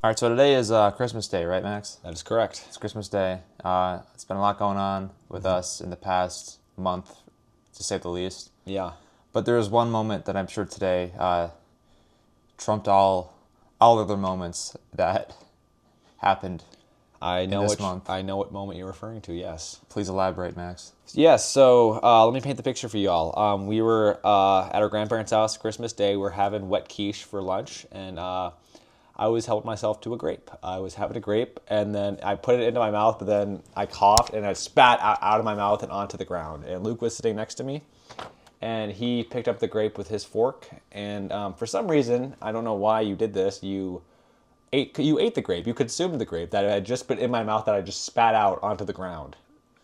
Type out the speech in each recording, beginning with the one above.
All right, so today is Christmas Day, right, Max? That is correct. It's Christmas Day. It's been a lot going on with us in the past month, to say the least. Yeah. But there is one moment that I'm sure today trumped all other moments that happened this month. I know what moment you're referring to, yes. Please elaborate, Max. Yes, so let me paint the picture for y'all. We were at our grandparents' house Christmas Day. We're having wet quiche for lunch, and I was helping myself to a grape. I was having a grape, and then I put it into my mouth, but then I coughed, and I spat out of my mouth and onto the ground. And Luke was sitting next to me, and he picked up the grape with his fork, and for some reason, I don't know why you did this, you ate the grape. You consumed the grape that I had just put in my mouth that I just spat out onto the ground.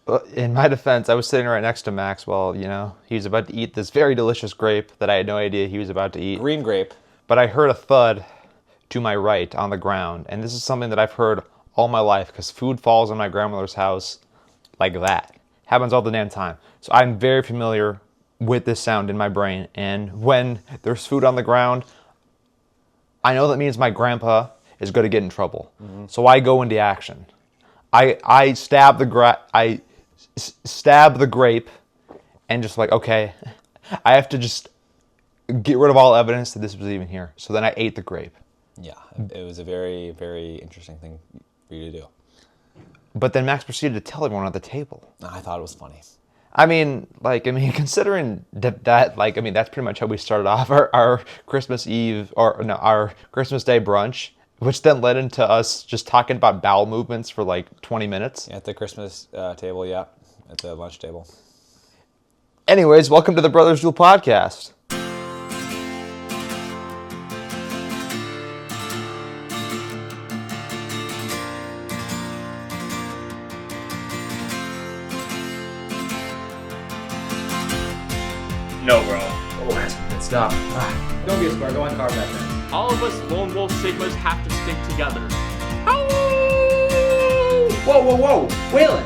Well, in my defense, I was sitting right next to Max while, he was about to eat this very delicious grape that I had no idea he was about to eat. Green grape. But I heard a thud to my right on the ground, and this is something that I've heard all my life because food falls in my grandmother's house like that. Happens all the damn time. So I'm very familiar with this sound in my brain, and when there's food on the ground, I know that means my grandpa is going to get in trouble. Mm-hmm. So I go into action. I stab the grape, and just like, okay, I have to just get rid of all evidence that this was even here. So then I ate the grape. Yeah, it was a very, very interesting thing for you to do. But then Max proceeded to tell everyone at the table. I thought it was funny. Considering that, that's pretty much how we started off our Christmas Eve, our Christmas Day brunch, which then led into us just talking about bowel movements for like 20 minutes. At the Christmas table, yeah, at the lunch table. Anyways, welcome to the Brothers Duel Podcast. No, bro. Oh, that's good stuff. Don't be a square. Go on Carver back then. All of us lone wolf sigmas have to stick together. Whoa. Waylon. I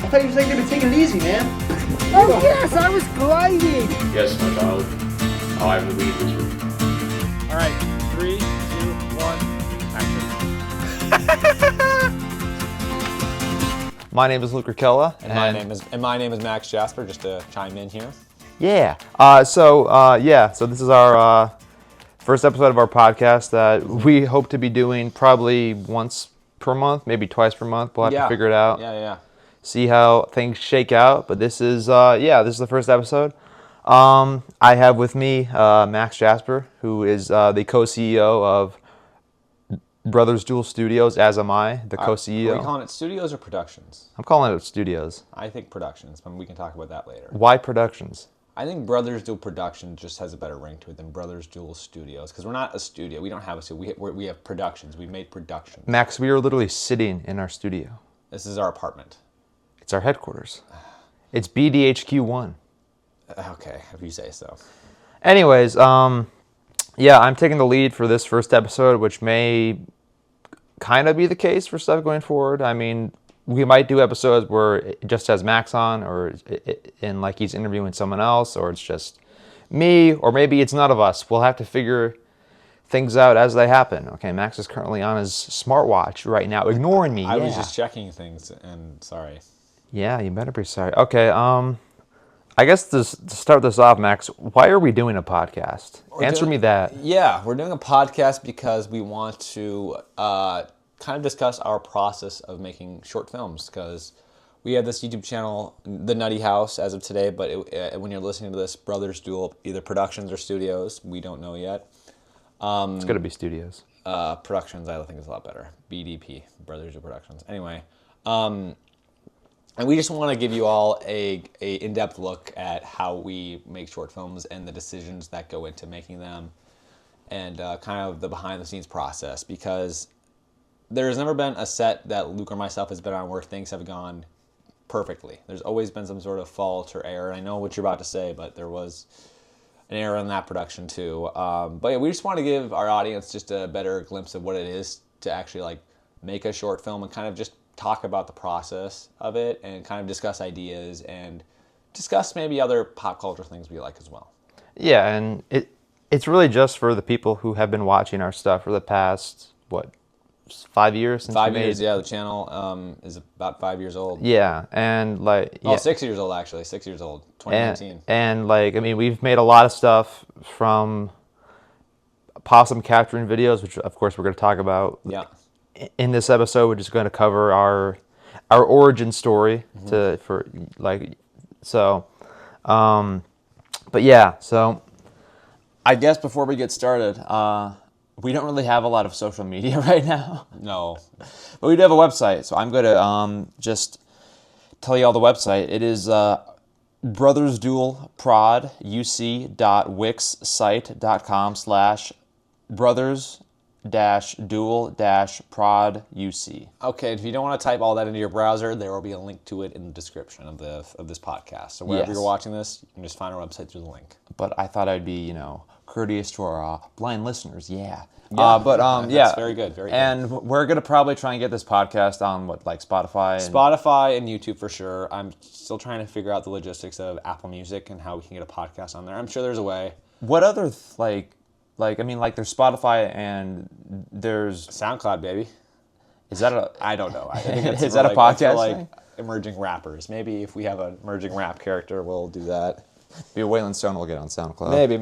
thought you were saying to be taking it easy, man. Oh, yes, I was gliding. Yes, my child. I will lead this room. All right. 3, 2, 1, action. My name is Luke Rekela. And my name is Max Jasper, just to chime in here. Yeah. So this is our first episode of our podcast that we hope to be doing probably once per month, maybe twice per month. We'll have to figure it out. Yeah. See how things shake out. But this is the first episode. I have with me Max Jasper, who is the co-CEO of Brothers Duel Studios, as am I, the co-CEO. Are we calling it studios or productions? I'm calling it studios. I think productions, but we can talk about that later. Why productions? I think Brothers Duel Productions just has a better ring to it than Brothers Duel Studios, because we're not a studio. We don't have a studio. We have productions. We made productions. Max, we are literally sitting in our studio. This is our apartment. It's our headquarters. It's BDHQ1. Okay, if you say so. Anyways, I'm taking the lead for this first episode, which may kind of be the case for stuff going forward. I mean, we might do episodes where it just has Max on, or like he's interviewing someone else, or it's just me, or maybe it's none of us. We'll have to figure things out as they happen. Okay, Max is currently on his smartwatch right now, ignoring me. I was just checking things, and sorry. Yeah, you better be sorry. Okay, I guess to start this off, Max, why are we doing a podcast? Answer me that. Yeah, we're doing a podcast because we want to kind of discuss our process of making short films, because we have this YouTube channel, The Nutty House, as of today, but when you're listening to this, Brothers Duel, either Productions or Studios, we don't know yet. It's going to be Studios. Productions, I think is a lot better. BDP, Brothers Duel Productions. Anyway, and we just want to give you all a in-depth look at how we make short films and the decisions that go into making them, and kind of the behind-the-scenes process, because there has never been a set that Luke or myself has been on where things have gone perfectly. There's always been some sort of fault or error. I know what you're about to say, but there was an error in that production too. But yeah, we just want to give our audience just a better glimpse of what it is to actually like make a short film, and kind of just talk about the process of it, and kind of discuss ideas and discuss maybe other pop culture things we like as well. Yeah, and it's really just for the people who have been watching our stuff for the past, 5 years since 5 we years, made. yeah. The channel is about 5 years old. Yeah, and like Oh, 6 years old actually. 6 years old. 2019. and like I mean, we've made a lot of stuff from possum capturing videos, which of course we're going to talk about. Yeah. In this episode, we're just going to cover our origin story but yeah, so I guess before we get started, we don't really have a lot of social media right now. No. But we do have a website, so I'm going to just tell you all the website. It is Brothers Duel Prod uc.wixsite.com/brothers-duel-prod uc. Okay, if you don't want to type all that into your browser, there will be a link to it in the description of this podcast. So wherever Yes. you're watching this, you can just find our website through the link. But I thought I'd be, courteous to our blind listeners. Yeah. That's very good. Very good. And we're gonna probably try and get this podcast on Spotify. Spotify and YouTube for sure. I'm still trying to figure out the logistics of Apple Music and how we can get a podcast on there. I'm sure there's a way. What other there's Spotify and there's SoundCloud, baby. is that a I don't know. I think it's Is that a that's podcast for, like thing? emerging rappers. Maybe if we have an emerging rap character, we'll do that. maybe Waylon Stone will get on SoundCloud. Maybe.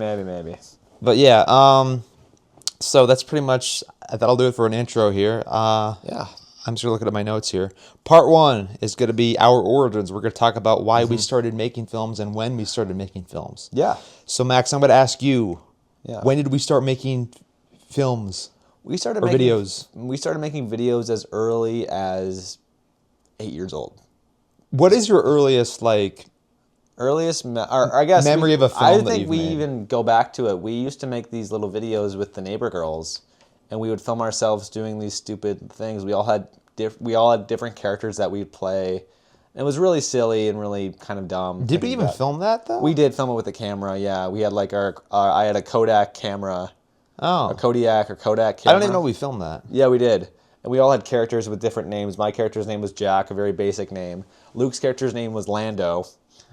But yeah, so that's pretty much that'll do it for an intro here. Yeah. I'm just looking at my notes here. Part 1 is going to be our origins. We're going to talk about why we started making films and when we started making films. Yeah. So Max, I'm going to ask you, Yeah. when did we start making films? We started Or making videos. We started making videos as early as 8 years old. What is your earliest I guess memory of a film I that think you've we made? even go back to it. We used to make these little videos with the neighbor girls, and we would film ourselves doing these stupid things. We all had different characters that we'd play. It was really silly and really kind of dumb. Did we even film that though? We did film it with a camera. Yeah, we had I had a Kodak camera, Oh, a Kodak camera. I don't even know we filmed that. Yeah, we did. And we all had characters with different names. My character's name was Jack, a very basic name. Luke's character's name was Lando.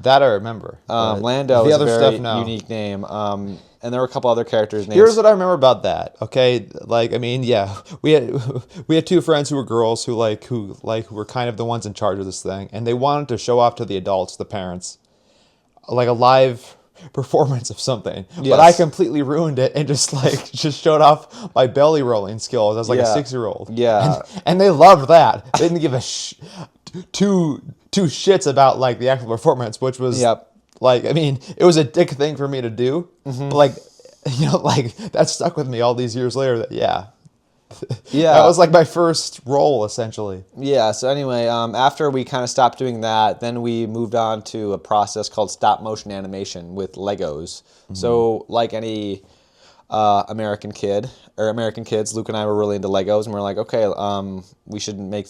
That I remember. but Lando the is other a very stuff, no. unique name. And there were a couple other characters' names. Here's what I remember about that. Okay, we had two friends who were girls who were kind of the ones in charge of this thing, and they wanted to show off to the adults, the parents, like a live performance of something. Yes. But I completely ruined it and just showed off my belly rolling skills as a 6-year-old. Yeah. And they loved that. They didn't give a two shits about the actual performance, which was Yep. it was a dick thing for me to do. But that stuck with me all these years later. Yeah. That was my first role essentially. Yeah, so anyway, after we kind of stopped doing that, then we moved on to a process called stop motion animation with Legos. So like any American kids, Luke and I were really into Legos, and we're like, okay, we should make.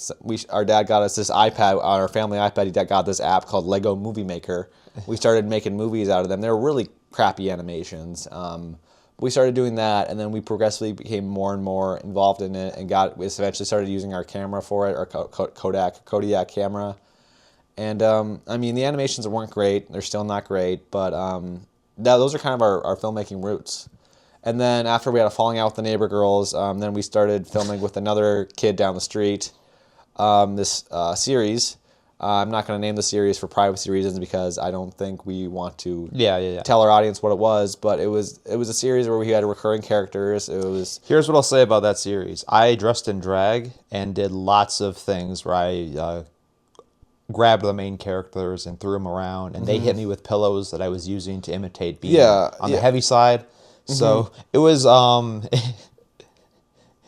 Our dad got us this iPad, our family iPad. He got this app called Lego Movie Maker. We started making movies out of them. They were really crappy animations. We started doing that, and then we progressively became more and more involved in it, and we eventually started using our camera for it, our Kodak camera. And the animations weren't great; they're still not great, but those are kind of our filmmaking roots. And then after we had a falling out with the neighbor girls, then we started filming with another kid down the street. This series. I'm not going to name the series for privacy reasons because I don't think we want to tell our audience what it was. But it was a series where we had recurring characters. Here's what I'll say about that series. I dressed in drag and did lots of things where I grabbed the main characters and threw them around, and they hit me with pillows that I was using to imitate being on the heavy side. So it was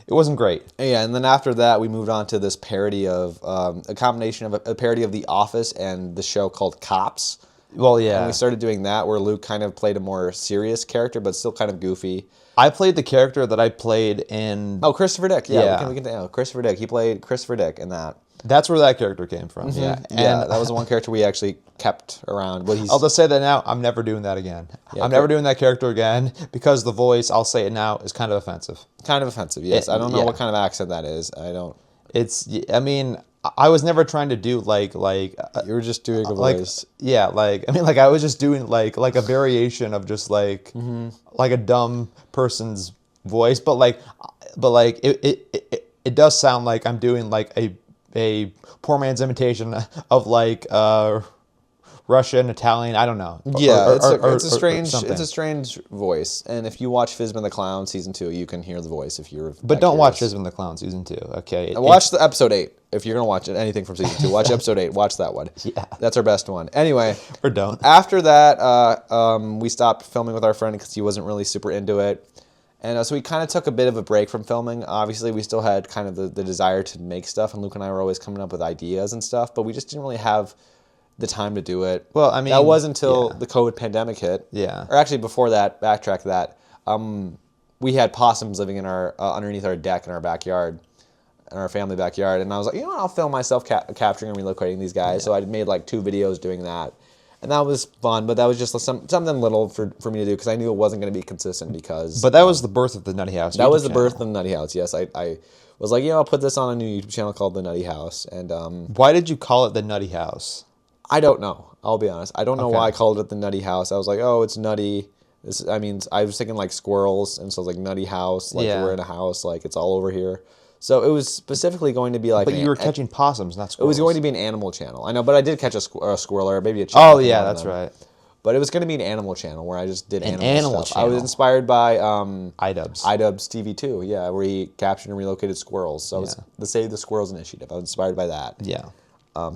it wasn't great. Yeah, and then after that, we moved on to this parody of a combination of a parody of The Office and the show called Cops. Well, yeah. And we started doing that where Luke kind of played a more serious character, but still kind of goofy. I played the character that I played in... Oh, Christopher Dick. Yeah. We can Christopher Dick. He played Christopher Dick in that. That's where that character came from. Yeah. And that was the one character we actually kept around. I'll just say that now, I'm never doing that again. Yeah, I'm never doing that character again because the voice, I'll say it now, is kind of offensive. Kind of offensive, yes. I don't know what kind of accent that is. I was never trying to do You were just doing a voice. I was just doing like a variation of just like a dumb person's voice, but it it does sound like I'm doing like a poor man's imitation of like Russian, Italian. I don't know. Yeah, Or it's something. a strange voice. And if you watch Fizbin the Clown season 2, you can hear the voice if you're. But don't watch Fizbin the Clown season 2. Okay. Watch the episode 8 if you're gonna watch anything from season 2. Watch episode 8. Watch that one. Yeah, that's our best one. Anyway, or don't. After that, we stopped filming with our friend because he wasn't really super into it. And so we kind of took a bit of a break from filming. Obviously, we still had kind of the desire to make stuff, and Luke and I were always coming up with ideas and stuff, but we just didn't really have the time to do it. Well, I mean, that was until the COVID pandemic hit. Yeah. Or actually, before that, backtrack that. We had possums living in our underneath our deck in our backyard, in our family backyard, and I was like, you know what, I'll film myself capturing and relocating these guys. Yeah. So I made like 2 videos doing that. And that was fun, but that was just something little for me to do because I knew it wasn't going to be consistent because... But that was the birth of the Nutty House That was the channel. birth of the Nutty House, yes. I was like, I'll put this on a new YouTube channel called The Nutty House. And why did you call it The Nutty House? I don't know. I'll be honest. I don't know why I called it The Nutty House. I was like, oh, it's nutty. I was thinking like squirrels, and so I was like Nutty House, like we're in a house, like it's all over here. So it was specifically going to be like... But you were catching possums, not squirrels. It was going to be an animal channel. I know, but I did catch a squirrel or maybe a chicken. Oh, yeah, that's right. But it was going to be an animal channel where I just did animal stuff. channel. I was inspired by... iDubbbz TV 2, yeah, where he captured and relocated squirrels. So it was the Save the Squirrels initiative. I was inspired by that. Yeah.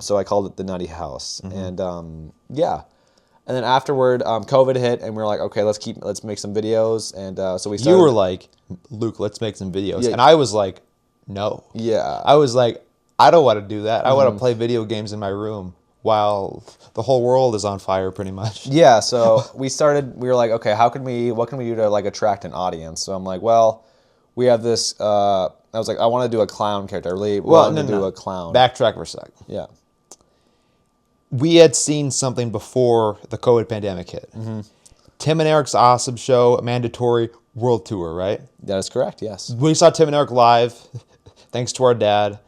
So I called it The Nutty House. And And then afterward, COVID hit, and we were like, okay, let's make some videos. And so we started... You were like, Luke, let's make some videos. Yeah. And I was like, no. Yeah. I was like, I don't want to do that. I want to play video games in my room while the whole world is on fire, pretty much. Yeah, so we were like, okay, what can we do to like attract an audience? So I'm like, well, we have this, I was like, I want to do a clown character. I really wanted to do a clown. Backtrack for a sec. Yeah. We had seen something before the COVID pandemic hit. Tim and Eric's Awesome Show, mandatory world tour, right? That is correct, yes. We saw Tim and Eric live, thanks to our dad.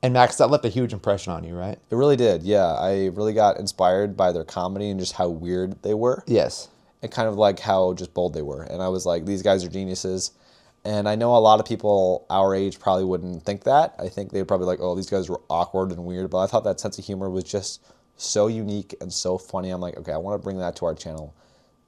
And Max, that left a huge impression on you, right? It really did, yeah. I really got inspired by their comedy and just how weird they were. Yes. And kind of like how just bold they were. And I was like, these guys are geniuses. And I know a lot of people our age probably wouldn't think that. I think they'd probably like, oh, these guys were awkward and weird. But I thought that sense of humor was just so unique and so funny. I'm like, okay, I want to bring that to our channel.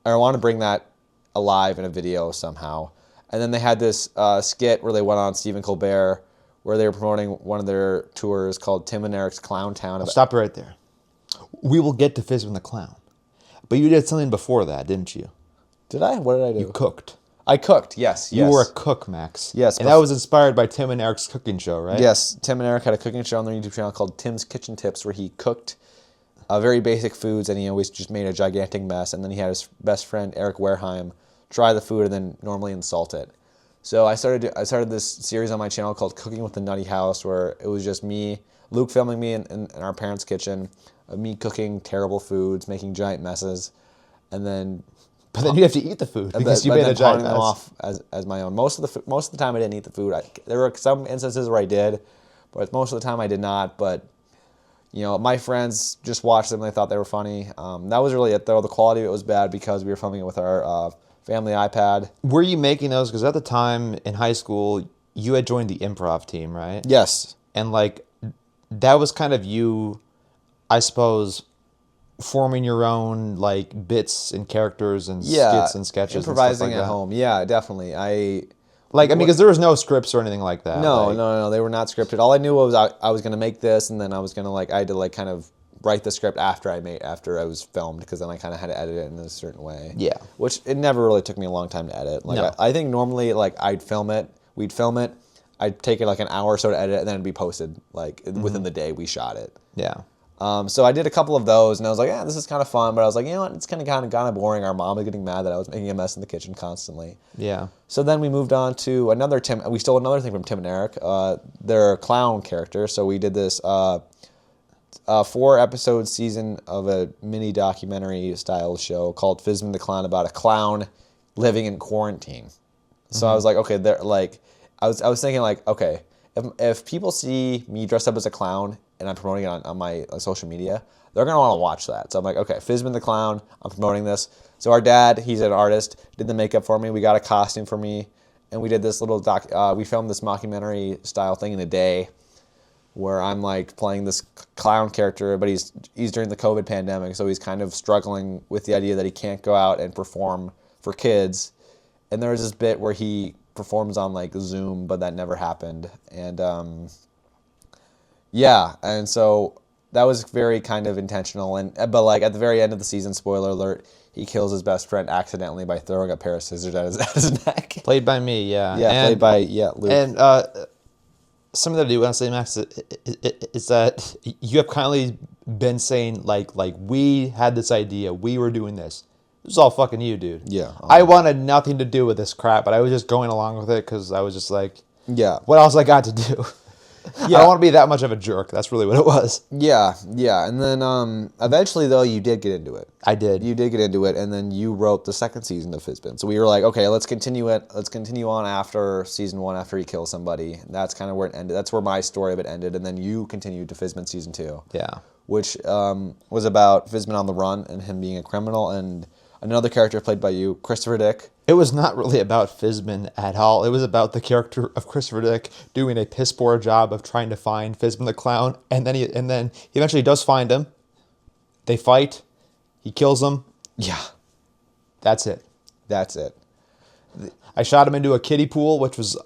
I want to bring that alive in a video somehow. And then they had this skit where they went on Stephen Colbert, where they were promoting one of their tours called Tim and Eric's Clown Town. Stop right there. We will get to Fizbin the Clown. But you did something before that, didn't you? Did I? What did I do? You cooked. I cooked, yes. You were a cook, Max. Yes. And that was inspired by Tim and Eric's cooking show, right? Yes. Tim and Eric had a cooking show on their YouTube channel called Tim's Kitchen Tips, where he cooked very basic foods, and he always just made a gigantic mess. And then he had his best friend, Eric Wareheim, try the food and then normally insult it. So I started this series on my channel called Cooking with the Nutty House, where it was just me, Luke filming me in our parents' kitchen, me cooking terrible foods, making giant messes, and then... But then you have to eat the food because you made a giant mess. Them off as my own. Most of the time I didn't eat the food. There were some instances where I did, but most of the time I did not. But my friends just watched them and they thought they were funny. That was really it, though. The quality of it was bad because we were filming it with our family iPad. Were you making those? Because at the time in high school, you had joined the improv team, right? Yes. And that was kind of you, I suppose, forming your own bits and characters and skits and sketches, improvising and stuff like at home. Yeah, definitely. Because there was no scripts or anything like that. No, they were not scripted. All I knew was I was gonna make this, and then I was gonna I had to kind of write the script after I was filmed, because then I kind of had to edit it in a certain way. Yeah. Which it never really took me a long time to edit. No. I think normally we'd film it, I'd take it an hour or so to edit it, and then it'd be posted within the day we shot it. Yeah. So I did a couple of those, and I was like, yeah, this is kind of fun. But I was like, you know what, it's kind of boring. Our mom was getting mad that I was making a mess in the kitchen constantly. Yeah. So then we moved on to another Tim. We stole another thing from Tim and Eric. Their clown character. So we did this 4-episode season of a mini documentary style show called Fizbin the Clown, about a clown living in quarantine. So I was like, okay, I was thinking okay, if people see me dressed up as a clown and I'm promoting it on my social media, they're going to want to watch that. So I'm like, okay, Fizbin the Clown, I'm promoting this. So our dad, he's an artist, did the makeup for me. We got a costume for me. and we did this little we filmed this mockumentary style thing in a day, where I'm like playing this clown character, but he's during the COVID pandemic, so he's kind of struggling with the idea that he can't go out and perform for kids. And there was this bit where he performs on like Zoom, but that never happened. And and so that was very kind of intentional. But like at the very end of the season, spoiler alert, he kills his best friend accidentally by throwing a pair of scissors at his neck. Played by me, yeah. Yeah, played by Luke. And something that I do want to say, Max, is that you have kindly been saying like we had this idea, we were doing this. It was all fucking you, dude. Yeah. I wanted nothing to do with this crap, but I was just going along with it because I was just like, yeah, what else I got to do? Yeah. I don't want to be that much of a jerk. That's really what it was. Yeah. And then eventually, though, you did get into it. I did. You did get into it, and then you wrote the second season of Fizbin. So we were like, okay, let's continue it. Let's continue on after season 1, after he kills somebody. And that's kind of where it ended. That's where my story of it ended, and then you continued to Fizbin season 2. Yeah. Which was about Fizbin on the run and him being a criminal, and another character played by you, Christopher Dick. It was not really about Fizbin at all. It was about the character of Christopher Dick doing a piss poor job of trying to find Fizbin the Clown, and then he eventually does find him. They fight. He kills him. Yeah. That's it. That's it. I shot him into a kiddie pool, which was,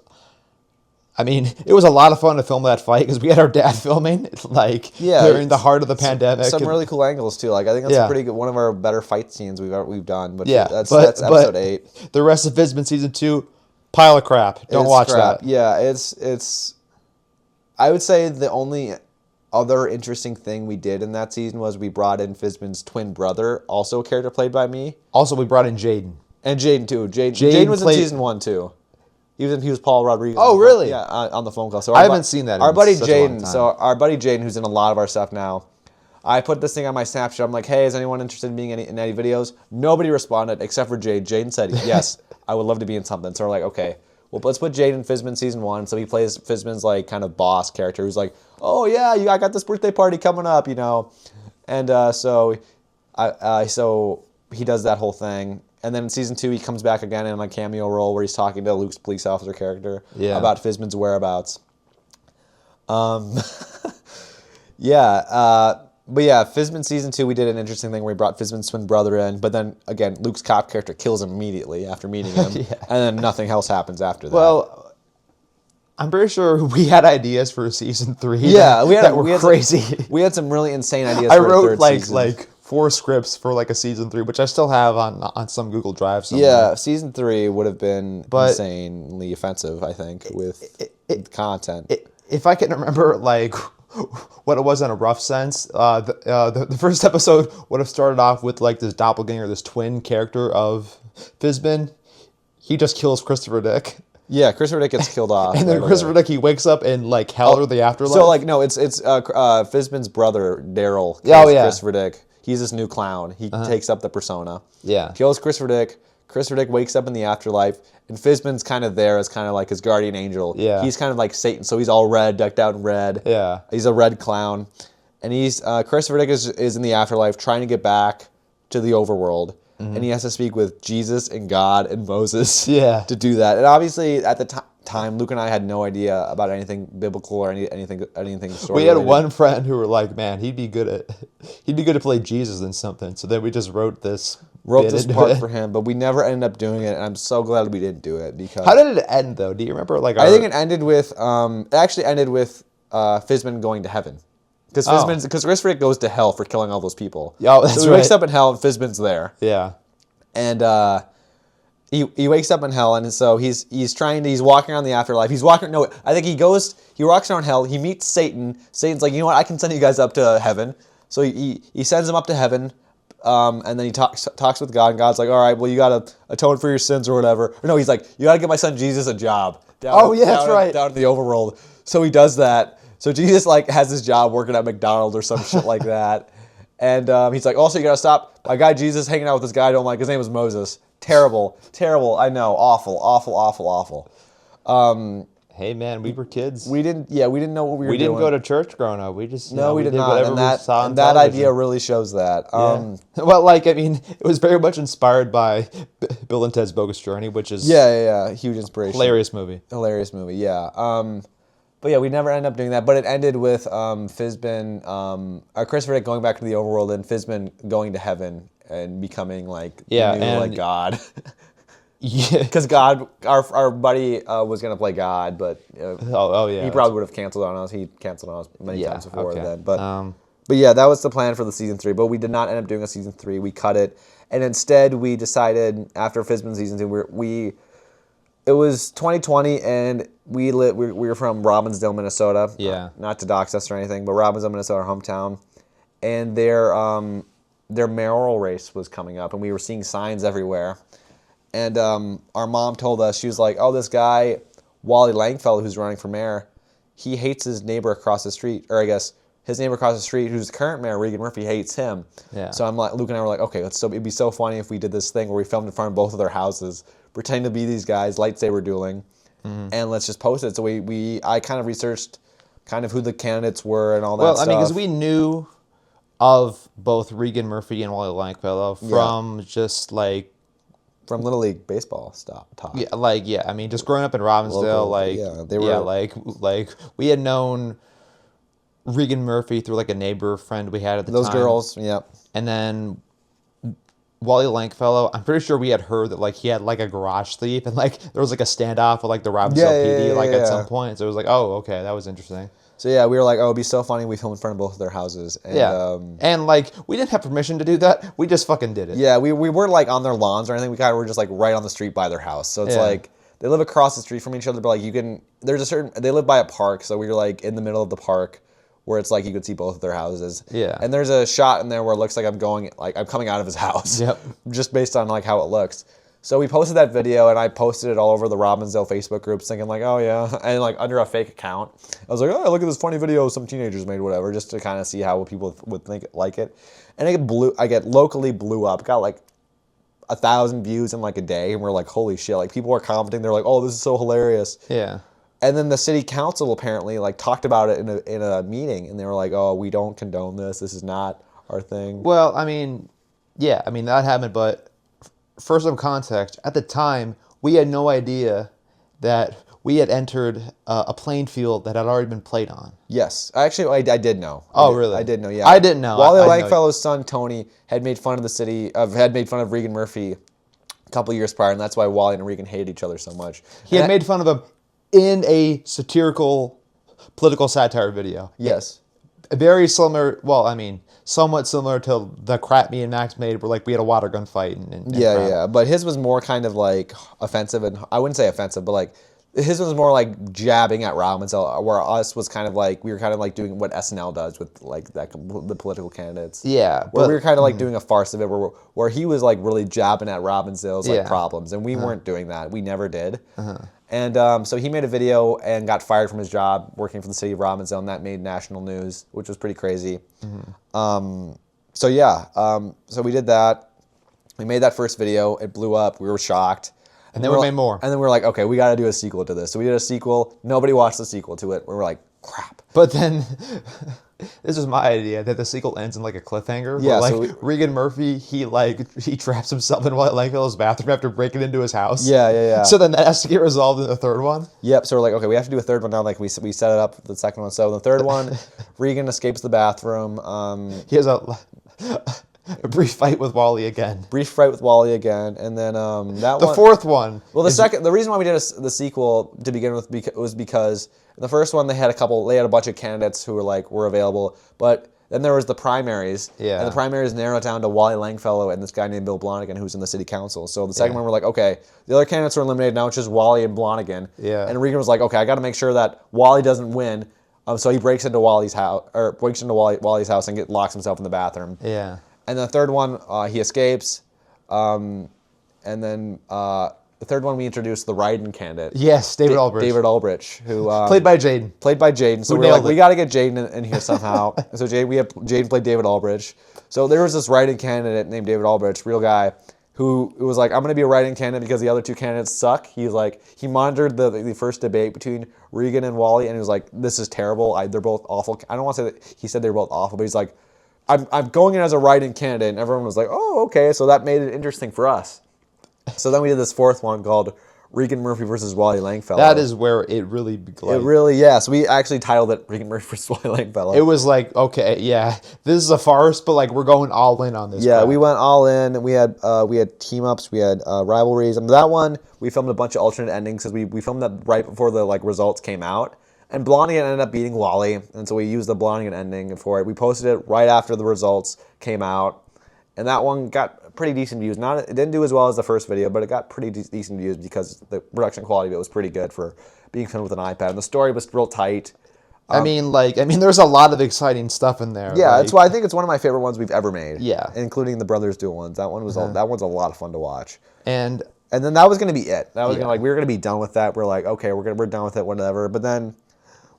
I mean, it was a lot of fun to film that fight because we had our dad filming during the heart of the pandemic. Some really cool angles too. Like I think that's a pretty good, one of our better fight scenes we've done. But that's episode 8. The rest of Fizbin season 2, pile of crap. Don't watch that. Yeah, it's. I would say the only other interesting thing we did in that season was we brought in Fizbin's twin brother, also a character played by me. Also, we brought in Jaiden. And Jaiden too. Jaiden was in season 1 too. He was Paul Rodriguez. Oh, really? Yeah, on the phone call. So I haven't seen that. Our buddy Jaiden. So our buddy Jaiden, who's in a lot of our stuff now. I put this thing on my Snapchat. I'm like, hey, is anyone interested in being in any videos? Nobody responded except for Jaiden. Jaiden said, yes, I would love to be in something. So we're like, okay, well, let's put Jaiden in Fizbin season 1. So he plays Fizbin's like kind of boss character who's like, oh yeah, I got this birthday party coming up, you know, and so he does that whole thing. And then in season 2, he comes back again in a cameo role where he's talking to Luke's police officer character about Fizbin's whereabouts. But yeah, Fizbin season 2, we did an interesting thing where we brought Fizbin's twin brother in, but then again, Luke's cop character kills him immediately after meeting him, and then nothing else happens after that. Well, I'm pretty sure we had ideas for season 3. Yeah, we had crazy. We had some really insane ideas. I for wrote a third season. like 4 scripts for like a season 3, which I still have on some Google Drive somewhere. Yeah, season 3 would have been insanely offensive, I think, with content. If I can remember like what it was in a rough sense, the first episode would have started off with like this doppelganger, this twin character of Fizbin. He just kills Christopher Dick. Yeah, Christopher Dick gets killed off. And then Christopher Dick, he wakes up in like hell or the afterlife. So like, no, it's Fizbin's brother, Daryl, kills Christopher Dick. He's this new clown. He takes up the persona. Yeah. Kills Christopher Dick. Christopher Dick wakes up in the afterlife, and Fizbin's kind of there as kind of like his guardian angel. Yeah. He's kind of like Satan, so he's all red, decked out in red. Yeah. He's a red clown. And he's Christopher Dick is in the afterlife trying to get back to the overworld. Mm-hmm. And he has to speak with Jesus and God and Moses to do that. And obviously, at the time, Luke and I had no idea about anything biblical or anything story. We had one friend who were like, "Man, he'd be good to play Jesus in something." So then we just wrote this part for him, but we never ended up doing it. And I'm so glad we didn't do it because. How did it end though? Do you remember? Like, I think it ended with Fizbin going to heaven. Because Christopher Dick goes to hell for killing all those people. Oh, that's so he wakes up in hell and Fizbin's there. Yeah. And he wakes up in hell, and so he's walking around the afterlife. He walks around hell, he meets Satan. Satan's like, you know what, I can send you guys up to heaven. So he sends him up to heaven, and then he talks with God, and God's like, all right, well, you gotta atone for your sins or whatever. Or no, he's like, you gotta get my son Jesus a job. Down in the overworld. So he does that. So Jesus like has his job working at McDonald's or some shit like that. And he's like, also, you gotta stop my guy Jesus hanging out with this guy I don't like. His name was Moses. Terrible. I know. Awful. Hey man, we were kids. We didn't know what we were doing. We didn't go to church growing up. We just we did not. whatever And we saw on that television. idea really shows that. Yeah. Well, like I mean, it was very much inspired by Bill and Ted's Bogus Journey, which is huge inspiration. hilarious movie. Hilarious movie, yeah. But yeah, we never ended up doing that. But it ended with Fizbin, Christopher Dick going back to the overworld and Fizbin going to heaven and becoming like the new, like God. Yeah, because God, our buddy was gonna play God, but yeah, he probably would have canceled on us. He canceled on us many times before then. But yeah, that was the plan for the season 3. But we did not end up doing a season 3. We cut it, and instead we decided after Fizbin season 2, it was 2020, and we were from Robbinsdale, Minnesota. Yeah, not to dox us or anything, but Robbinsdale, Minnesota, our hometown, and their mayoral race was coming up, and we were seeing signs everywhere. And our mom told us, she was like, oh, this guy, Wally Langfellow, who's running for mayor, he hates his neighbor across the street. Or I guess his neighbor across the street, who's the current mayor, Regan Murphy, hates him. Yeah. So I'm like, Luke and I were like, okay, it'd be so funny if we did this thing where we filmed in front of both of their houses, pretending to be these guys, lightsaber dueling, and let's just post it. So I kind of researched kind of who the candidates were and all that stuff. Well, I mean, because we knew of both Regan Murphy and Wally Langfellow from just like... From Little League baseball talk. Yeah, I mean, just growing up in Robbinsdale, they were, like we had known Regan Murphy through like a neighbor friend we had at the time. Those girls, yep. And then Wally Langfellow, I'm pretty sure we had heard that like he had like a garage thief, and like there was like a standoff with like the Robbinsdale PD at some point. So it was like, oh, okay, that was interesting. So yeah, we were like, oh, it'd be so funny if we filmed in front of both of their houses. And, and like we didn't have permission to do that. We just fucking did it. Yeah, we weren't like on their lawns or anything. We kind of were just like right on the street by their house. So it's like they live across the street from each other, but like they live by a park. So we were like in the middle of the park where it's like you could see both of their houses. Yeah. And there's a shot in there where it looks like I'm coming out of his house. Yep. Just based on like how it looks. So we posted that video, and I posted it all over the Robbinsdale Facebook groups, thinking like, oh yeah, and like under a fake account. I was like, oh, look at this funny video some teenagers made, whatever, just to kind of see how people would like it. And it locally blew up. It got like 1,000 views in like a day, and we're like, holy shit! Like people were commenting, they're like, oh, this is so hilarious. Yeah. And then the city council apparently like talked about it in a meeting, and they were like, oh, we don't condone this. This is not our thing. Well, I mean, yeah, I mean that happened, but. For some context, at the time, we had no idea that we had entered a playing field that had already been played on. Yes. Actually, I did know. Really? I did know, yeah. I didn't know. Wally Langfellow's son, Tony, had made fun of Regan Murphy a couple years prior, and that's why Wally and Regan hated each other so much. He had made fun of him in a satirical political satire video. Yes. Very similar, well, I mean... somewhat similar to the crap me and Max made, where like we had a water gun fight. Yeah. But his was more kind of like offensive, and I wouldn't say offensive, but like his was more like jabbing at Robbinsdale, where us was kind of like we were kind of like doing what SNL does with like the political candidates. Yeah, where we were kind of like doing a farce of it, where he was like really jabbing at Robbinsdale's like problems, and we weren't doing that. We never did. And so he made a video and got fired from his job working for the city of Robbinsdale, and that made national news, which was pretty crazy. So we did that. We made that first video. It blew up. We were shocked. And then we made more. And then we were like, okay, we got to do a sequel to this. So we did a sequel. Nobody watched the sequel to it. We were like, crap. But then, this was my idea, that the sequel ends in like a cliffhanger. Yeah, where, like Regan Murphy, he traps himself in Wally Langfellow's bathroom after breaking into his house. Yeah. So then that has to get resolved in the third one. Yep. So we're like, okay, we have to do a third one now. Like we set it up for the second one. So the third one, Regan escapes the bathroom. He has a brief fight with Wally again. And then the fourth one. Well, the reason why we did the sequel to begin with was because in the first one they had a bunch of candidates who were available, but then there was the primaries. Yeah. And the primaries narrowed down to Wally Langfellow and this guy named Bill Blonigan who's in the city council. So the second one we're like, okay, the other candidates are eliminated, now it's just Wally and Blonigan. Yeah. And Regan was like, okay, I got to make sure that Wally doesn't win. So he breaks into Wally's house and locks himself in the bathroom. Yeah. And the third one, he escapes. And then the third one, we introduced the Jaiden candidate. Yes, David Aldrich, who played by Jaiden. So we're like, we got to get Jaiden in here somehow. So Jaiden played David Aldrich. So there was this Jaiden candidate named David Aldrich, real guy, who was like, I'm going to be a writing candidate because the other two candidates suck. He's like, he monitored the first debate between Regan and Wally, and he was like, this is terrible. They're both awful. I don't want to say that he said they were both awful, but he's like, I'm going in as a writing candidate, and everyone was like, oh, okay, so that made it interesting for us. So then we did this fourth one called Regan Murphy versus Wally Langfellow. That is where it really It really, yeah. So we actually titled it Regan Murphy versus Wally Langfellow. It was like, okay, yeah, this is a farce, but like we're going all in on this. Yeah, crap. we went all in. We had team ups, we had rivalries, and that one we filmed a bunch of alternate endings because we filmed that right before the like results came out. And Blondie ended up beating Wally, and so we used the Blondie ending for it. We posted it right after the results came out, and that one got pretty decent views. It didn't do as well as the first video, but it got pretty decent views because the production quality of it was pretty good for being filmed with an iPad. And the story was real tight. I mean, there's a lot of exciting stuff in there. Yeah, like, that's why I think it's one of my favorite ones we've ever made. Yeah, including the Brothers Duel ones. That one was that one's a lot of fun to watch. And then that was gonna be it. That was gonna we were gonna be done with that. We're like, okay, we're done with it, whatever. But then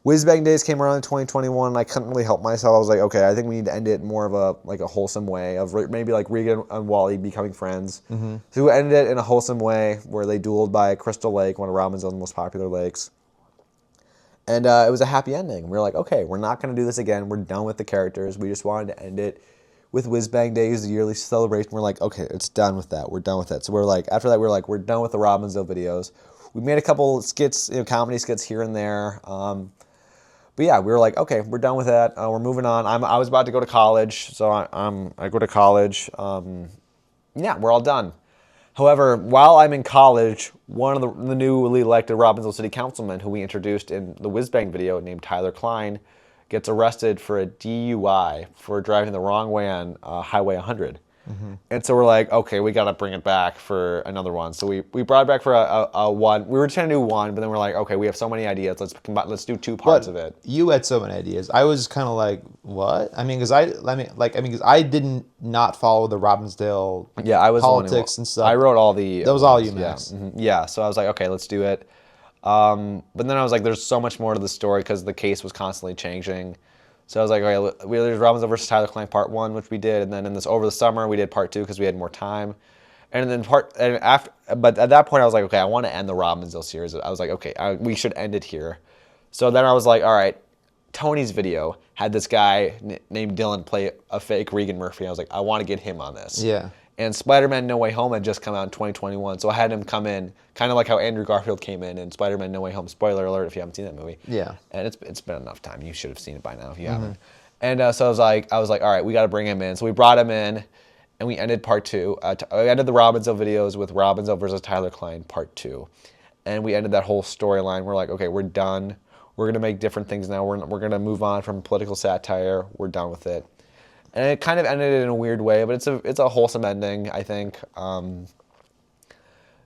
Whizbang Days came around in 2021, and I couldn't really help myself. I was like, okay, I think we need to end it in more of a wholesome way of maybe like Regan and Wally becoming friends. Mm-hmm. So we ended it in a wholesome way where they dueled by Crystal Lake, one of Robbinsdale's most popular lakes. And it was a happy ending. We were like, okay, we're not going to do this again. We're done with the characters. We just wanted to end it with Whizbang Days, the yearly celebration. We're like, okay, it's done with that. We're done with that. So we're like, after that, we're done with the Robbinsdale videos. We made a couple skits, comedy skits here and there. But yeah, we were like, okay, we're done with that. We're moving on. I was about to go to college, so I go to college. Yeah, we're all done. However, while I'm in college, one of the newly elected Robbinsdale City Councilmen, who we introduced in the Whizbang video, named Tyler Klein, gets arrested for a DUI for driving the wrong way on Highway 100. Mm-hmm. And so we're like, okay, we got to bring it back for another one. So we brought it back for a one. We were trying to do one, but then we're like, okay, we have so many ideas. Let's do two parts of it. You had so many ideas. I was kind of like, what? I mean, because I didn't not follow the Robbinsdale politics and stuff. I wrote all the. That was all you, Max. Yeah. Mm-hmm. Yeah. So I was like, okay, let's do it. But then I was like, there's so much more to the story because the case was constantly changing. So I was like, okay, there's Robbinsdale versus Tyler Klein part 1, which we did, and then over the summer we did part 2 because we had more time, but at that point I was like, okay, I want to end the Robbinsdale series. I was like, okay, we should end it here. So then I was like, all right, Tony's video had this guy named Dylan play a fake Regan Murphy. I was like, I want to get him on this. Yeah. And Spider-Man No Way Home had just come out in 2021, so I had him come in, kind of like how Andrew Garfield came in Spider-Man No Way Home. Spoiler alert if you haven't seen that movie. Yeah. And it's been enough time. You should have seen it by now if you haven't. And so I was like, all right, we got to bring him in. So we brought him in, and we ended part 2. I ended the Robbinsdale videos with Robbinsdale versus Tyler Klein part 2, and we ended that whole storyline. We're like, okay, we're done. We're gonna make different things now. We're gonna move on from political satire. We're done with it. And it kind of ended in a weird way, but it's a wholesome ending, I think.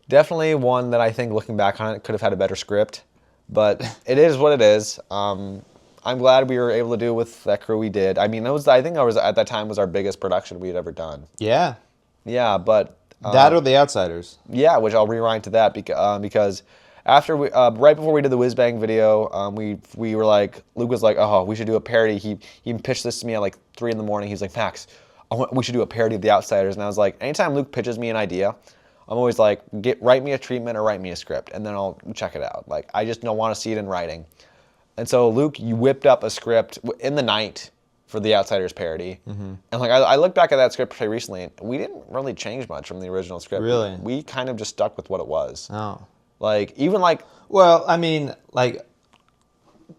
Definitely one that I think, looking back on it, could have had a better script, but it is what it is. I'm glad we were able to do it with that crew we did. I mean, I think at that time was our biggest production we had ever done. Yeah. Yeah, but that or The Outsiders. Yeah, which I'll rewind to that because after right before we did the Whizbang video, we were like, Luke was like, oh, we should do a parody. He pitched this to me at like 3 a.m. He's like, Max, we should do a parody of The Outsiders. And I was like, anytime Luke pitches me an idea, I'm always like, write me a treatment or write me a script, and then I'll check it out. Like, I just don't want to see it in writing. And so Luke, you whipped up a script in the night for the Outsiders parody. Mm-hmm. And like I look back at that script pretty recently, and we didn't really change much from the original script. Really? We kind of just stuck with what it was. Oh. Like, even like... Well, I mean, like,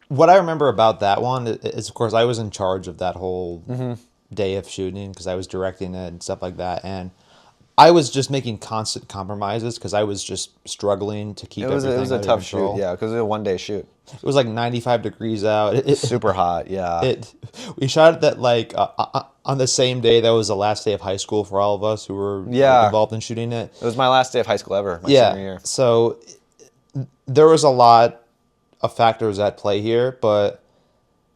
what I remember about that one is, of course, I was in charge of that whole day of shooting because I was directing it and stuff like that. And I was just making constant compromises because I was just struggling to keep everything It was a under tough control. shoot, yeah, because it was a one-day shoot. It was like 95 degrees out. Super hot, yeah. We shot that like on the same day that was the last day of high school for all of us who were involved in shooting it. It was my last day of high school ever, my senior year. So there was a lot of factors at play here, but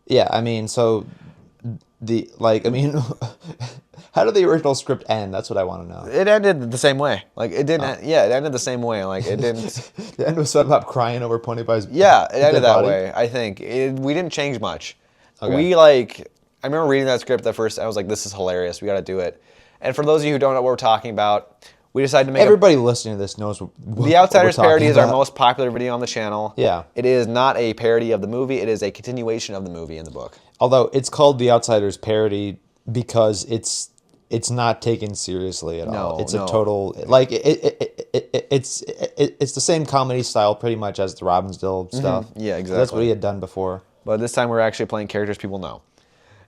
yeah, I mean, so how did the original script end? That's what I want to know. It ended the same way. Like, it didn't. Yeah, it ended the same way. Like, it didn't. The end was SpongeBob crying over Ponypie's. Yeah, it ended that body. way. I think we didn't change much. Okay. I remember reading that script at first. I was like, this is hilarious. We got to do it. And for those of you who don't know what we're talking about, we decided to make Everybody listening to this knows what The Outsiders what we're parody talking is our about. most popular video on the channel. Yeah. It is not a parody of the movie. It is a continuation of the movie in the book. Although it's called The Outsiders parody because it's not taken seriously at all. It's a total like it's the same comedy style pretty much as the Robbinsdale stuff. Yeah, exactly. That's what he had done before. But this time we're actually playing characters people know.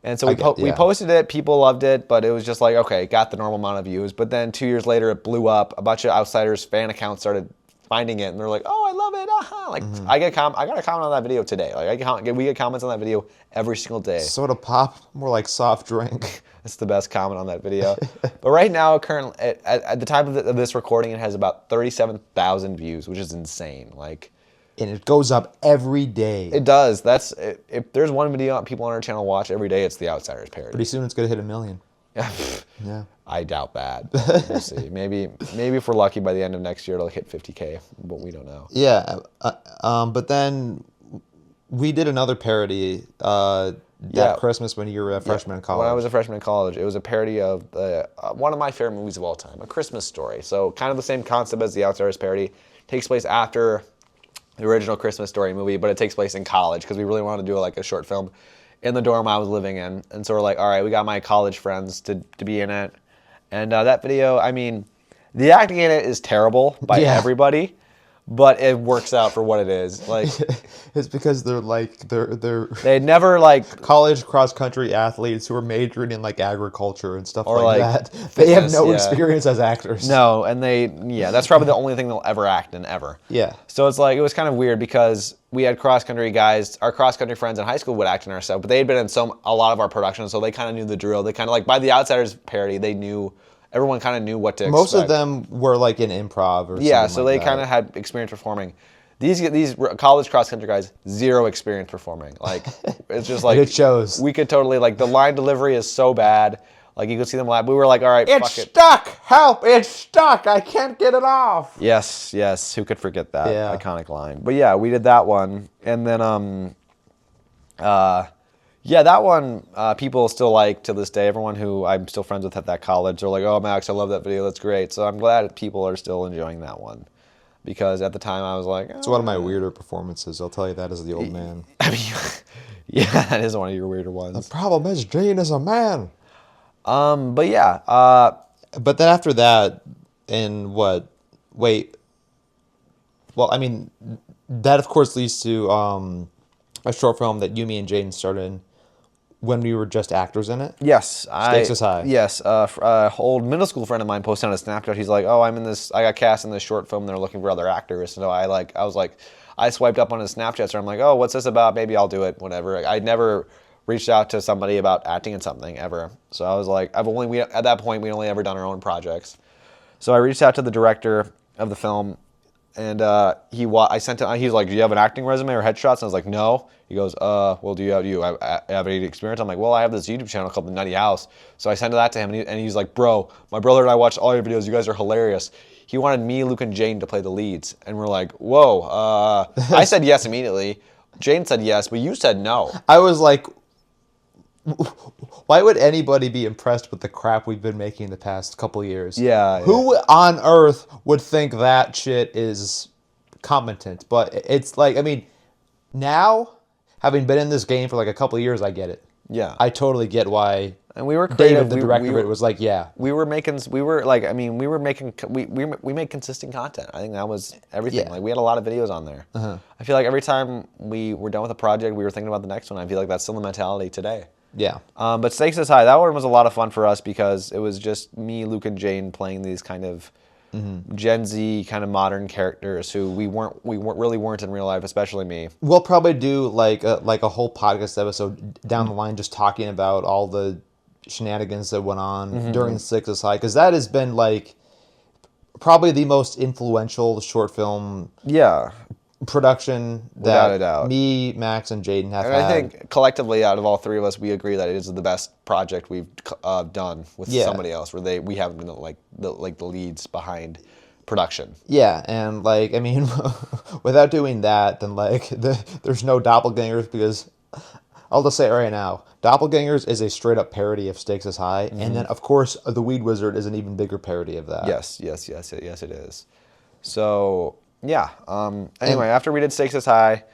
And so we posted it, people loved it, but it was just like, okay, got the normal amount of views. But then 2 years later, it blew up. A bunch of Outsiders fan accounts started finding it, and they're like, oh, I love it. Aha. Like, I got a comment on that video today. Like, we get comments on that video every single day. Soda pop, more like soft drink. It's the best comment on that video. But right now, currently, at the time of this recording, it has about 37,000 views, which is insane. Like, And it goes up every day. it does. If there's one video people on our channel watch every day, it's the Outsiders parody. Pretty soon it's going to hit 1 million. Yeah. I doubt that. We'll see. Maybe if we're lucky, by the end of next year, it'll hit 50K, but we don't know. Yeah. But then we did another parody that Christmas when you were a freshman in college. When I was a freshman in college, it was a parody of one of my favorite movies of all time, A Christmas Story. So kind of the same concept as the Outsiders parody. Takes place after the original Christmas Story movie, but it takes place in college because we really wanted to do like a short film in the dorm I was living in. And so we're like, all right, we got my college friends to be in it. And that video, I mean, the acting in it is terrible by everybody, but it works out for what it is. Like, it's because they're they never like college cross-country athletes who are majoring in like agriculture and stuff or like that. They have no experience as actors. No, and that's probably the only thing they'll ever act in ever. Yeah. So it's like, it was kind of weird because we had cross-country guys, our cross-country friends in high school would act in our stuff, but they had been in a lot of our productions, so they kind of knew the drill. They kind of like, by the Outsiders parody, everyone kind of knew what to expect. Most of them were like in improv or something so like they kind of had experience performing. These college cross-country guys, zero experience performing. Like, it's just like... it shows. We could totally, like, the line delivery is so bad. Like, you could see them laugh. We were like, all right, fuck it. It's stuck! Help! It's stuck! I can't get it off! Yes. Who could forget that iconic line? But yeah, we did that one. And then, that one people still like to this day. Everyone who I'm still friends with at that college, they're like, oh, Max, I love that video. That's great. So I'm glad people are still enjoying that one. Because at the time I was like... It's one of my weirder performances. I'll tell you that as the old man. I mean, that is one of your weirder ones. The problem is Jane is a man. But yeah. But then after that, well, I mean, that of course leads to a short film that you, me, and Jaiden started in when we were just actors in it. Yes. Stakes is high. Yes. Old middle school friend of mine posted on a Snapchat. He's like, oh, I got cast in this short film. They're looking for other actors. So I swiped up on his Snapchat. So I'm like, oh, what's this about? Maybe I'll do it. Whatever. I'd never reached out to somebody about acting in something ever. So I was like, at that point, we'd only ever done our own projects. So I reached out to the director of the film, and I sent it. He was like, do you have an acting resume or headshots? And I was like, no. He goes, well, do you have any experience? I'm like, well, I have this YouTube channel called the Nutty House. So I sent that to him, and he's like, bro, my brother and I watched all your videos. You guys are hilarious. He wanted me, Luke, and Jaiden to play the leads. And we're like, whoa. I said yes immediately. Jaiden said yes, but you said no. I was like, why would anybody be impressed with the crap we've been making the past couple of years? Yeah. Who on earth would think that shit is competent? But it's like, I mean, now, having been in this game for like a couple of years, I get it. Yeah. I totally get why. And we were creative. David, the director of it, was like, yeah. We make consistent content. I think that was everything. Yeah. Like, we had a lot of videos on there. Uh-huh. I feel like every time we were done with a project, we were thinking about the next one. I feel like that's still the mentality today. Yeah. But Stakes is High, that one was a lot of fun for us because it was just me, Luke, and Jaiden playing these kind of Gen Z kind of modern characters who we really weren't in real life, especially me. We'll probably do like a whole podcast episode down the line just talking about all the shenanigans that went on during Stakes is High, because that has been like probably the most influential short film production Without a that doubt. me, Max, and Jaiden have And had. I think collectively, out of all three of us, we agree that it is the best project we've done with somebody else, where we haven't been like the leads behind production. Yeah, and like, I mean, without doing that, then like there's no Doppelgangers, because I'll just say it right now. Doppelgangers is a straight up parody of Stakes is High, and then of course the Weed Wizard is an even bigger parody of that. Yes, it is. So yeah. Anyway, after we did Stakes is High,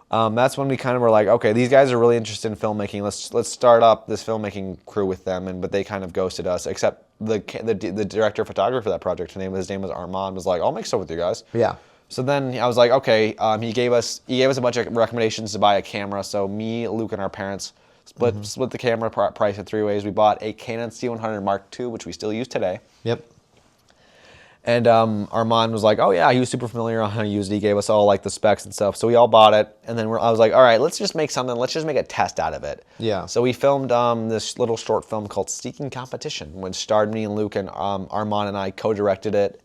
that's when we kind of were like, okay, these guys are really interested in filmmaking. Let's start up this filmmaking crew with them. But they kind of ghosted us. Except the director of photography for that project, his name was Armand, was like, I'll make stuff with you guys. Yeah. So then I was like, okay. He gave us a bunch of recommendations to buy a camera. So me, Luke, and our parents split the camera price in 3 ways. We bought a Canon C100 Mark II, which we still use today. Yep. And Armand was like, oh yeah, he was super familiar on how to use it. He gave us all like the specs and stuff. So we all bought it. And then I was like, all right, let's just make something. Let's just make a test out of it. Yeah. So we filmed this little short film called Seeking Competition, which starred me and Luke, and Armand and I co-directed it.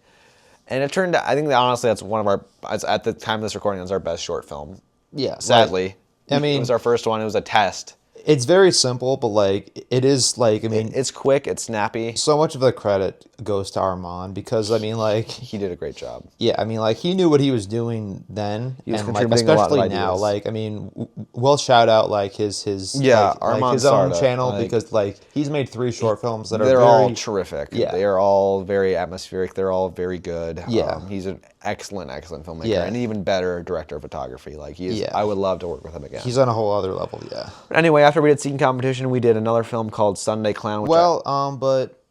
And it turned out, I think that honestly that's one of our, at the time of this recording, it was our best short film. Yeah. Sadly. I mean, it was our first one. It was a test. It's very simple, but like it is like, I mean, it's quick, it's snappy. So much of the credit goes to Armand because I mean, like he did a great job. Yeah, I mean, like he knew what he was doing then, he was and like contributing especially a lot of now. ideas. Like, I mean, we'll shout out like his Armand's his own startup, channel like, because like he's made 3 short films that they're are all very terrific. Yeah. They are all very atmospheric. They're all very good. Yeah. He's an excellent filmmaker, Yeah. and even better director of photography. Like he is, Yeah. I would love to work with him again. He's on a whole other level. Yeah. Anyway, after we did Seeking Competition, we did another film called Sunday Clown. Which But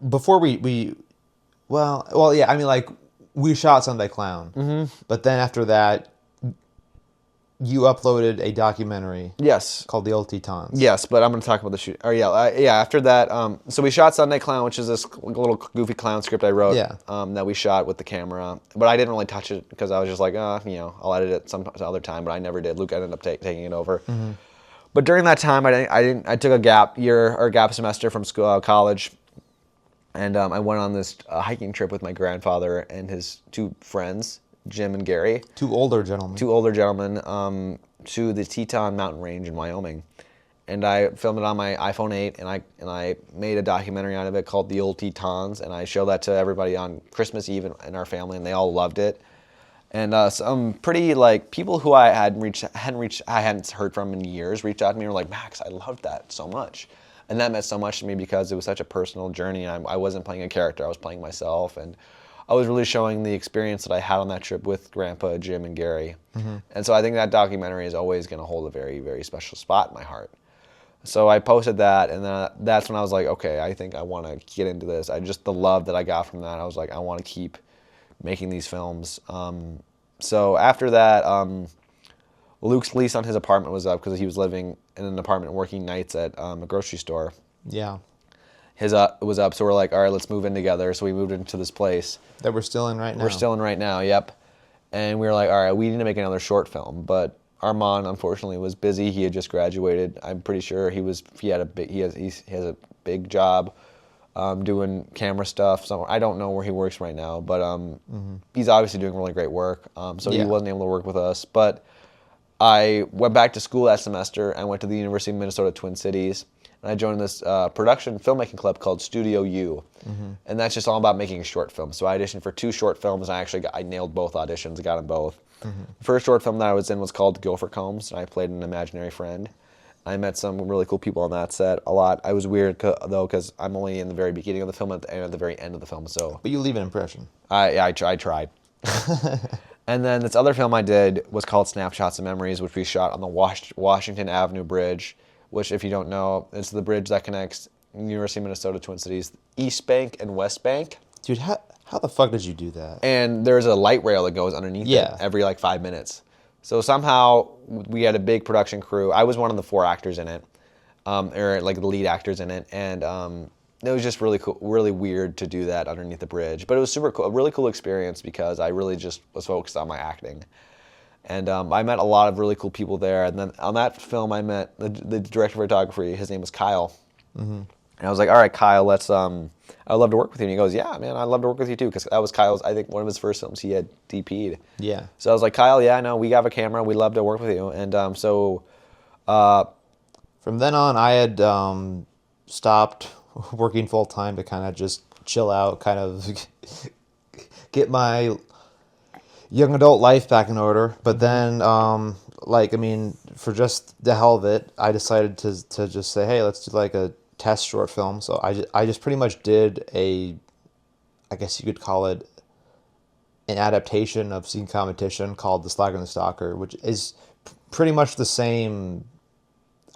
before yeah, I mean, like we shot Sunday Clown, but then after that, you uploaded a documentary. Yes. Called The Old Tetons. Yes, but I'm going to talk about the shoot. Or after that, so we shot Sunday Clown, which is this little goofy clown script I wrote. Yeah. That we shot with the camera, but I didn't really touch it because I was just like, I'll edit it some other time. But I never did. Luke ended up taking it over. But during that time, I took a gap semester from school, college, and I went on this hiking trip with my grandfather and his 2 friends, Jim and Gary. 2 older gentlemen. 2 older gentlemen to the Teton mountain range in Wyoming. And I filmed it on my iPhone 8, and I made a documentary out of it called The Old Tetons, and I showed that to everybody on Christmas Eve in our family, and they all loved it. And some pretty like people who I hadn't heard from in years reached out to me and were like, Max, I loved that so much. And that meant so much to me because it was such a personal journey. I wasn't playing a character, I was playing myself, and I was really showing the experience that I had on that trip with Grandpa, Jim, and Gary. And so I think that documentary is always going to hold a very, very special spot in my heart. So I posted that, and then that's when I was like, okay, I think I want to get into this. The love that I got from that, I was like, I want to keep making these films. So after that, Luke's lease on his apartment was up because he was living in an apartment working nights at a grocery store. Yeah. His was up, so we're like, all right, let's move in together. So we moved into this place. That we're still in right now. We're still in right now, yep. And we were like, all right, we need to make another short film. But Armand, unfortunately, was busy. He had just graduated. I'm pretty sure he has a big job doing camera stuff. So I don't know where he works right now, but he's obviously doing really great work. So he wasn't able to work with us. But I went back to school that semester. I went to the University of Minnesota Twin Cities. And I joined this production filmmaking club called StudioU. And that's just all about making a short film. So I auditioned for 2 short films. I nailed both auditions, got them both. The first short film that I was in was called Gopher Combs, and I played an imaginary friend. I met some really cool people on that set a lot. I was weird, though, because I'm only in the very beginning of the film and at the very end of the film. So, But you leave an impression. I tried. And then this other film I did was called Snapshots of Memories, which we shot on the Washington Avenue Bridge, which, if you don't know, is the bridge that connects University of Minnesota Twin Cities, East Bank and West Bank. Dude, how the fuck did you do that? And there's a light rail that goes underneath it every like 5 minutes. So somehow we had a big production crew. I was one of the 4 actors in it, or like the lead actors in it, and it was just really cool, really weird to do that underneath the bridge. But it was super cool, a really cool experience because I really just was focused on my acting. And I met a lot of really cool people there. And then on that film, I met the director of photography. His name was Kyle. And I was like, all right, Kyle, I'd love to work with you. And he goes, yeah, man, I'd love to work with you too. Because that was Kyle's, I think, one of his first films he had DP'd. Yeah. So I was like, Kyle, yeah, no, we have a camera. We'd love to work with you. And from then on, I had stopped working full time to kind of just chill out, kind of get my young adult life back in order. But then like, I mean, for just the hell of it, I decided to just say, hey, let's do like a test short film. So I just pretty much did I guess you could call it an adaptation of Scene Competition called The Stalker and the Stalker, which is pretty much the same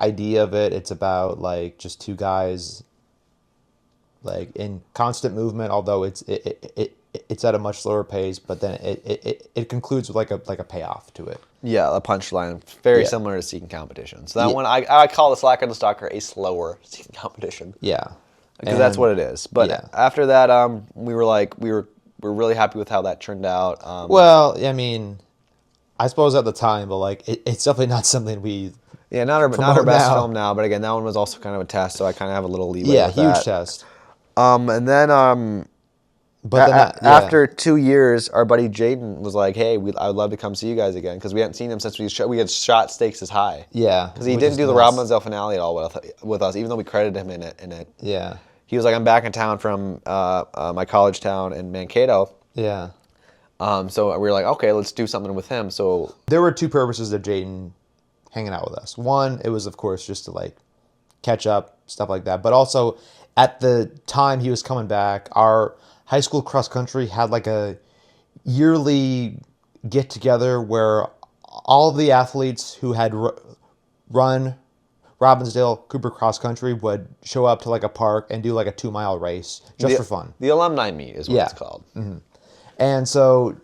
idea of it. It's about like just two guys like in constant movement, although it's at a much slower pace, but then it concludes with like a payoff to it. Yeah, a punchline, very similar to Scene Competition. So that one, I call The Stalker and the Stalker a slower Scene Competition. Yeah. Because that's what it is. But after that, we were really happy with how that turned out. Well, I mean, I suppose at the time, but like it's definitely not something we. Yeah, not our best film now, but again, that one was also kind of a test, so I kind of have a little leeway. Yeah, with huge that. test. And then but after 2 years, our buddy Jaiden was like, "Hey, I would love to come see you guys again," because we hadn't seen him since we had shot Stakes is High. Yeah, because he didn't do the Robbinsdale finale at all with us, even though we credited him in it. Yeah, he was like, "I'm back in town from my college town in Mankato." Yeah. So we were like, "Okay, let's do something with him." So there were two purposes of Jaiden hanging out with us. One, it was of course just to like catch up, stuff like that, but also at the time he was coming back, our high school cross country had like a yearly get together where all of the athletes who had run Robbinsdale Cooper cross country would show up to like a park and do like a 2-mile race just for fun. The alumni meet is what it's called. Mm-hmm. And so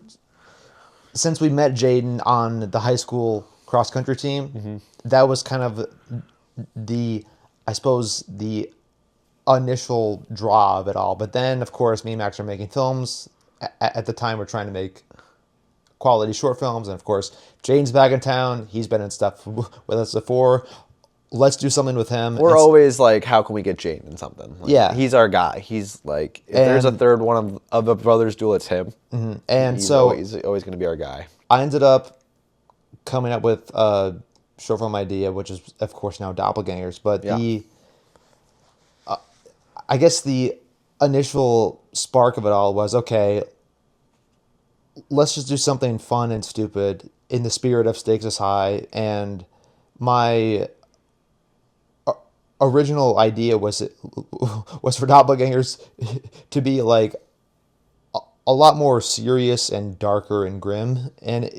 since we met Jaiden on the high school cross country team, that was kind of the initial draw of it all. But then, of course, me and Max are making films. At the time, we're trying to make quality short films. And, of course, Jaiden's back in town. He's been in stuff with us before. Let's do something with him. We're always like, how can we get Jaiden in something? Like, yeah. He's our guy. He's like, if there's a third one of the Brothers Duel, it's him. Mm-hmm. And he's so always going to be our guy. I ended up coming up with a short film idea, which is, of course, now Doppelgangers. But I guess the initial spark of it all was, okay, let's just do something fun and stupid in the spirit of Stakes is High. And my original idea was for Doppelgangers to be like a lot more serious and darker and grim. And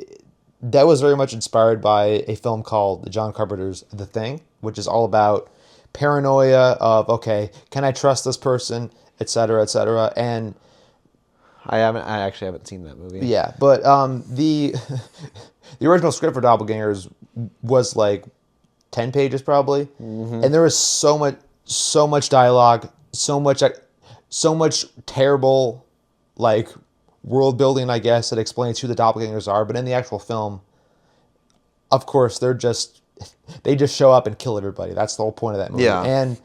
that was very much inspired by a film called John Carpenter's The Thing, which is all about paranoia of, okay, can I trust this person, et cetera, and I actually haven't seen that movie. Yeah, but the original script for Doppelgangers was like 10 pages probably, and there was so much dialogue, so much terrible like world building, I guess, that explains who the Doppelgangers are. But in the actual film, of course, they just show up and kill everybody. That's the whole point of that movie. Yeah. And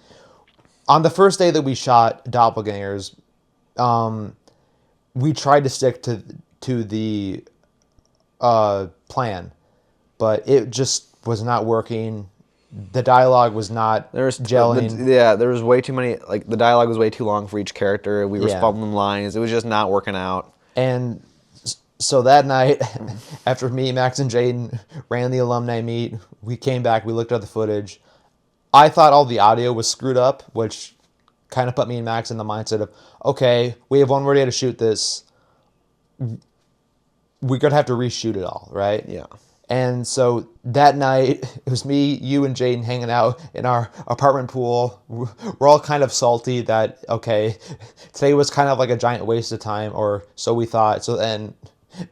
on the first day that we shot Doppelgangers, we tried to stick to the plan, but it just was not working. The dialogue was not gelling. There was way too many. Like the dialogue was way too long for each character. We were fumbling lines. It was just not working out. And so that night, after me, Max, and Jaiden ran the alumni meet, we came back, we looked at the footage. I thought all the audio was screwed up, which kind of put me and Max in the mindset of, okay, we have one more day to shoot this. We're going to have to reshoot it all, right? Yeah. And so that night, it was me, you, and Jaiden hanging out in our apartment pool. We're all kind of salty that, okay, today was kind of like a giant waste of time, or so we thought. So then,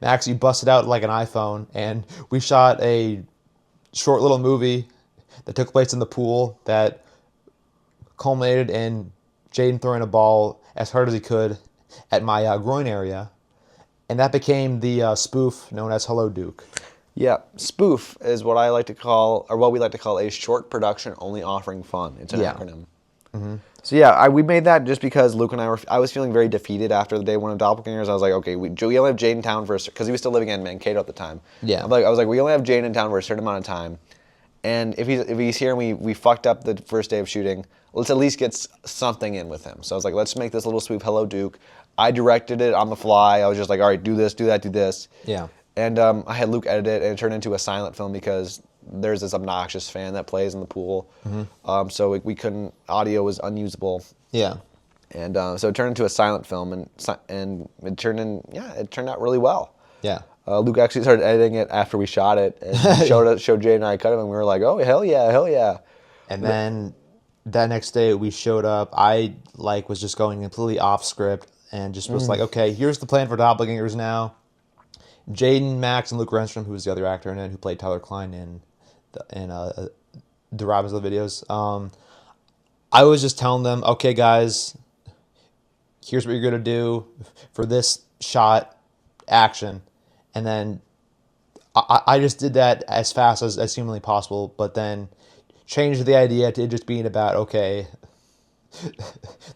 Max, you busted out like an iPhone, and we shot a short little movie that took place in the pool that culminated in Jaiden throwing a ball as hard as he could at my groin area. And that became the spoof known as Hello Duke. Yeah, spoof is what I like to call, or what we like to call, a short production only offering fun. It's an acronym. Mm-hmm. So yeah, we made that just because Luke and I was feeling very defeated after the day one of Doppelgangers. I was like, okay, we only have Jaiden in town for because he was still living in Mankato at the time. Yeah. I was like, we only have Jaiden in town for a certain amount of time, and if he's here and we fucked up the first day of shooting, let's at least get something in with him. So I was like, let's make this little spoof, Hello Duke. I directed it on the fly. I was just like, all right, do this, do that, do this. Yeah. And I had Luke edit it, and it turned into a silent film because there's this obnoxious fan that plays in the pool. So we couldn't, audio was unusable. Yeah. And so it turned into a silent film, and it turned out really well. Yeah. Luke actually started editing it after we shot it, and showed Jaiden and I cut it, and we were like, oh, hell yeah. And then that next day we showed up. I was just going completely off script and just was like, okay, here's the plan for Doppelgangers now. Jaiden, Max, and Luke Renstrom, who was the other actor in it, who played Tyler Klein in the Robbinsdale videos. I was just telling them, okay, guys, here's what you're gonna do for this shot, action, and then I just did that as fast as humanly possible, but then changed the idea to just being about, okay,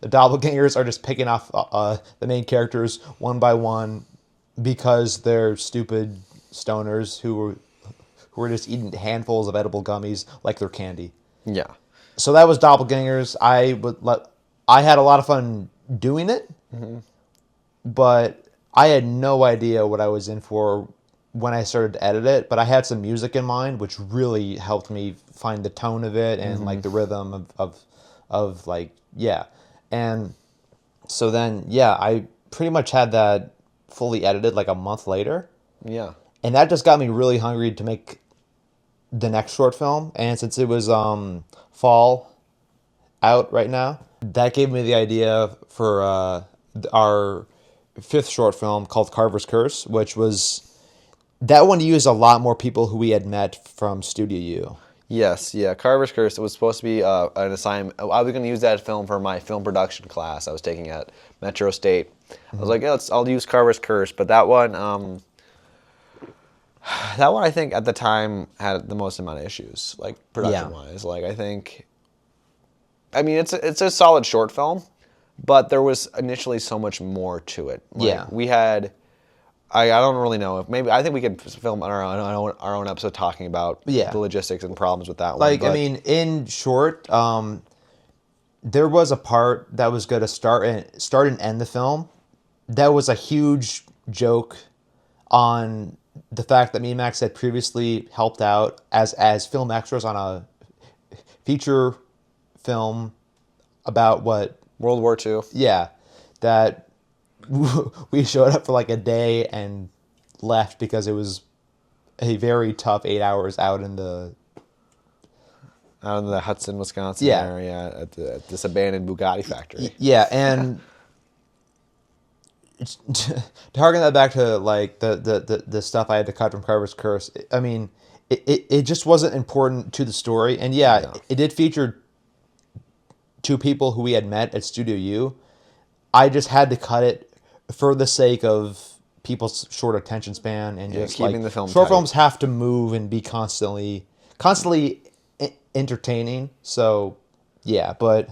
the Doppelgangers are just picking off the main characters one by one because they're stupid stoners who were just eating handfuls of edible gummies like they're candy. Yeah. So that was Doppelgangers. I had a lot of fun doing it, but I had no idea what I was in for when I started to edit it. But I had some music in mind, which really helped me find the tone of it and the rhythm of And so then I pretty much had that fully edited like a month later. Yeah. And that just got me really hungry to make the next short film. And since it was fall out right now, that gave me the idea for our fifth short film called Carver's Curse, which was, that one used a lot more people who we had met from StudioU. Yes, yeah. Carver's Curse, it was supposed to be an assignment. I was going to use that film for my film production class I was taking at Metro State. I was like, yeah, I'll use Carver's Curse. But that one I think at the time had the most amount of issues, like production-wise. Like I mean, it's a solid short film, but there was initially so much more to it. Like, we had, I don't really know if maybe, I think we could film our own episode talking about the logistics and problems with that one. Like, I mean, in short, there was a part that was going to start and end the film. That was a huge joke on the fact that me and Max had previously helped out as film extras on a feature film about what? World War II. Yeah. That we showed up for like a day and left because it was a very tough 8 hours out in the Hudson, Wisconsin area at this abandoned Bugatti factory. Yeah, and to harken that back to like the stuff I had to cut from Carver's Curse, I mean, it just wasn't important to the story. And it did feature two people who we had met at StudioU. I just had to cut it for the sake of people's short attention span and just keeping like the film short tight. Films have to move and be constantly entertaining. So but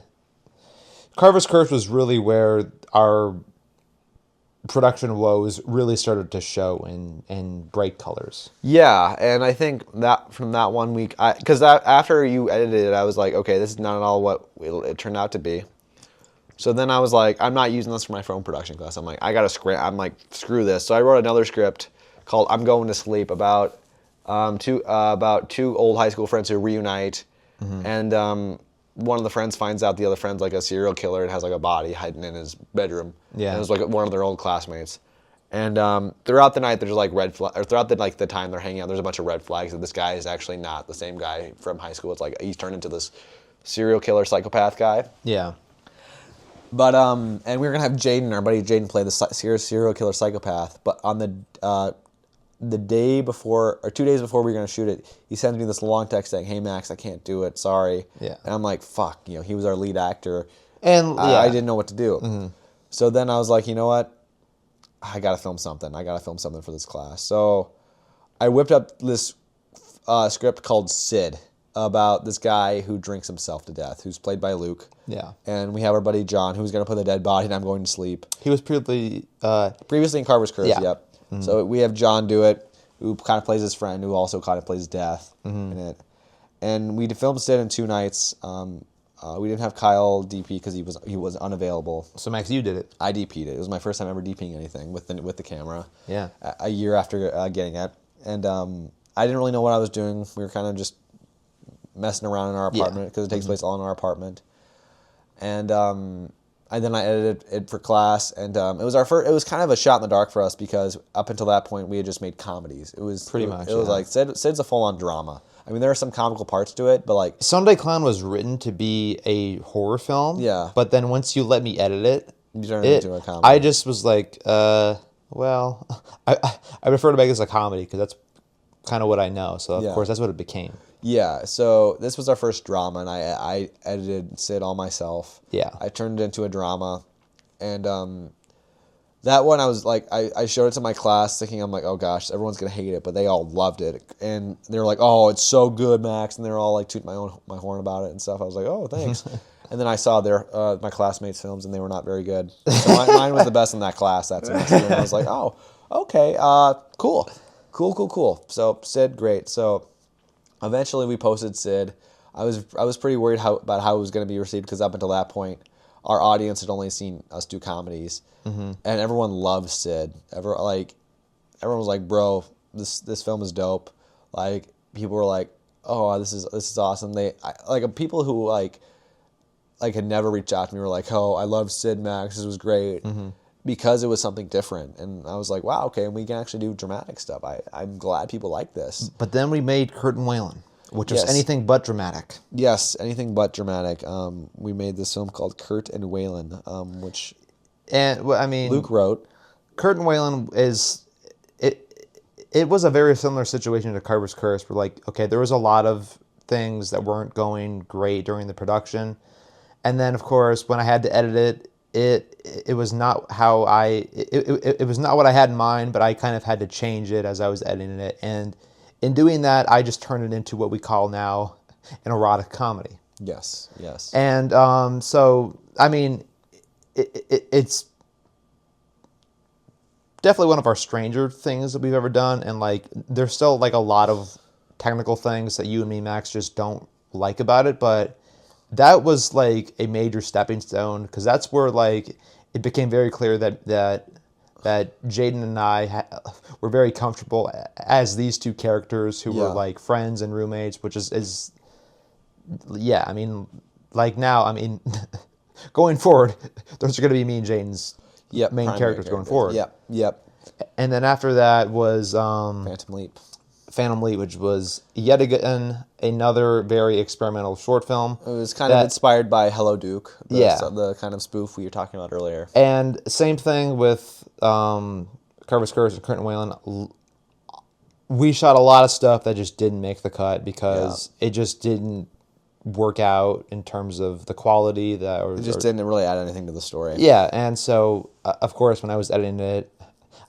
Carver's Curse was really where our production woes really started to show in bright colors. Yeah, and I think that from that 1 week, because after you edited it, I was like, okay, this is not at all what it turned out to be. So then I was like, I'm not using this for my film production class. I'm like, I got a script. I'm like, screw this. So I wrote another script called "I'm Going to Sleep" about two old high school friends who reunite, and one of the friends finds out the other friend's like a serial killer and has like a body hiding in his bedroom. Yeah, and it was like one of their old classmates. And throughout the night, there's like throughout the time they're hanging out, there's a bunch of red flags that this guy is actually not the same guy from high school. It's like he's turned into this serial killer psychopath guy. Yeah. But and we were gonna have Jaiden, our buddy Jaiden, play the serial killer psychopath. But on the day before or 2 days before we were gonna shoot it, he sends me this long text saying, "Hey Max, I can't do it. Sorry." Yeah. And I'm like, "Fuck," he was our lead actor, and I didn't know what to do. So then I was like, you know what? I gotta film something. I gotta film something for this class. So I whipped up this script called Sid, about this guy who drinks himself to death, who's played by Luke. Yeah. And we have our buddy John, who's going to play the dead body, and I'm going to sleep. He was previously in Carver's Curse, yeah. Yep. So we have John do it, who kind of plays his friend, who also kind of plays death in it. And we filmed Sid in 2 nights. We didn't have Kyle DP because he was unavailable. So Max, you did it. I DP'd it. It was my first time ever DPing anything with the camera. Yeah. A year after getting it, and I didn't really know what I was doing. We were kind of just messing around in our apartment because it takes place all in our apartment, and then I edited it for class, and it was our first. It was kind of a shot in the dark for us because up until that point we had just made comedies. It was Pretty much. It was like Sid's a full-on drama. I mean, there are some comical parts to it, but like Sunday Clown was written to be a horror film. Yeah. But then once you let me edit it, you turned it into a comedy. I just was like, well, I prefer to make this a comedy because that's kind of what I know. So of course that's what it became. Yeah. So this was our first drama, and I edited Sid all myself. Yeah. I turned it into a drama, and that one I was like, I showed it to my class thinking I'm like, oh gosh, everyone's gonna hate it, but they all loved it, and they were like, oh, it's so good, Max, and they were all like tooting my horn about it and stuff. I was like, oh, thanks. And then I saw my classmates' films, and they were not very good. So mine was the best in that class that semester, and I was like, oh, okay, cool. So Sid, great. So eventually we posted Sid. I was pretty worried about how it was going to be received because up until that point, our audience had only seen us do comedies, and everyone loved Sid. Everyone was like, "Bro, this film is dope." Like people were like, "Oh, this is awesome." People who like had never reached out to me were like, "Oh, I love Sid, Max. This was great." Because it was something different, and I was like, "Wow, okay, and we can actually do dramatic stuff." I'm glad people like this. But then we made Kurt and Waylon, which was anything but dramatic. Yes, anything but dramatic. We made this film called Kurt and Waylon, which Luke wrote. Kurt and Waylon it was a very similar situation to Carver's Curse, where like, okay, there was a lot of things that weren't going great during the production, and then of course when I had to edit it, it was not it was not what I had in mind, but I kind of had to change it as I was editing it, and in doing that, I just turned it into what we call now an erotic comedy. Yes. And so I mean, it's definitely one of our stranger things that we've ever done, and like there's still like a lot of technical things that you and me, Max, just don't like about it, but that was like a major stepping stone because that's where like it became very clear that Jaiden and I were very comfortable as these two characters who were like friends and roommates, which is I mean, like now, I mean, going forward, those are going to be me and Jaiden's main characters going forward. Yep. And then after that was Phantom Leap, which was yet again another very experimental short film. It was kind of inspired by Hello Duke, the kind of spoof we were talking about earlier. And same thing with Carver's Curse and Kurt and Waylon. We shot a lot of stuff that just didn't make the cut because it just didn't work out in terms of the quality it just didn't really add anything to the story. Yeah, and so of course when I was editing it,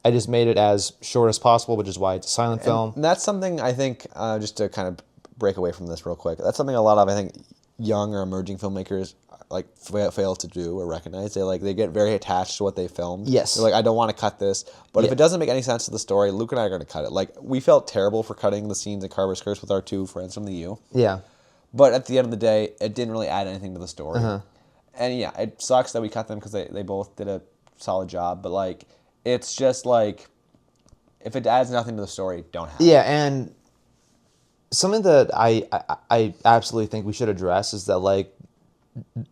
I just made it as short as possible, which is why it's a silent film. And that's something I think, just to kind of break away from this real quick, that's something a lot of, I think, young or emerging filmmakers like fail to do or recognize. They get very attached to what they filmed. Yes. They're like, I don't want to cut this. But if it doesn't make any sense to the story, Luke and I are going to cut it. Like, we felt terrible for cutting the scenes in Carver's Curse with our two friends from the U. Yeah. But at the end of the day, it didn't really add anything to the story. And yeah, it sucks that we cut them because they both did a solid job. But like, it's just like, if it adds nothing to the story, don't have it. Yeah, and something that I absolutely think we should address is that like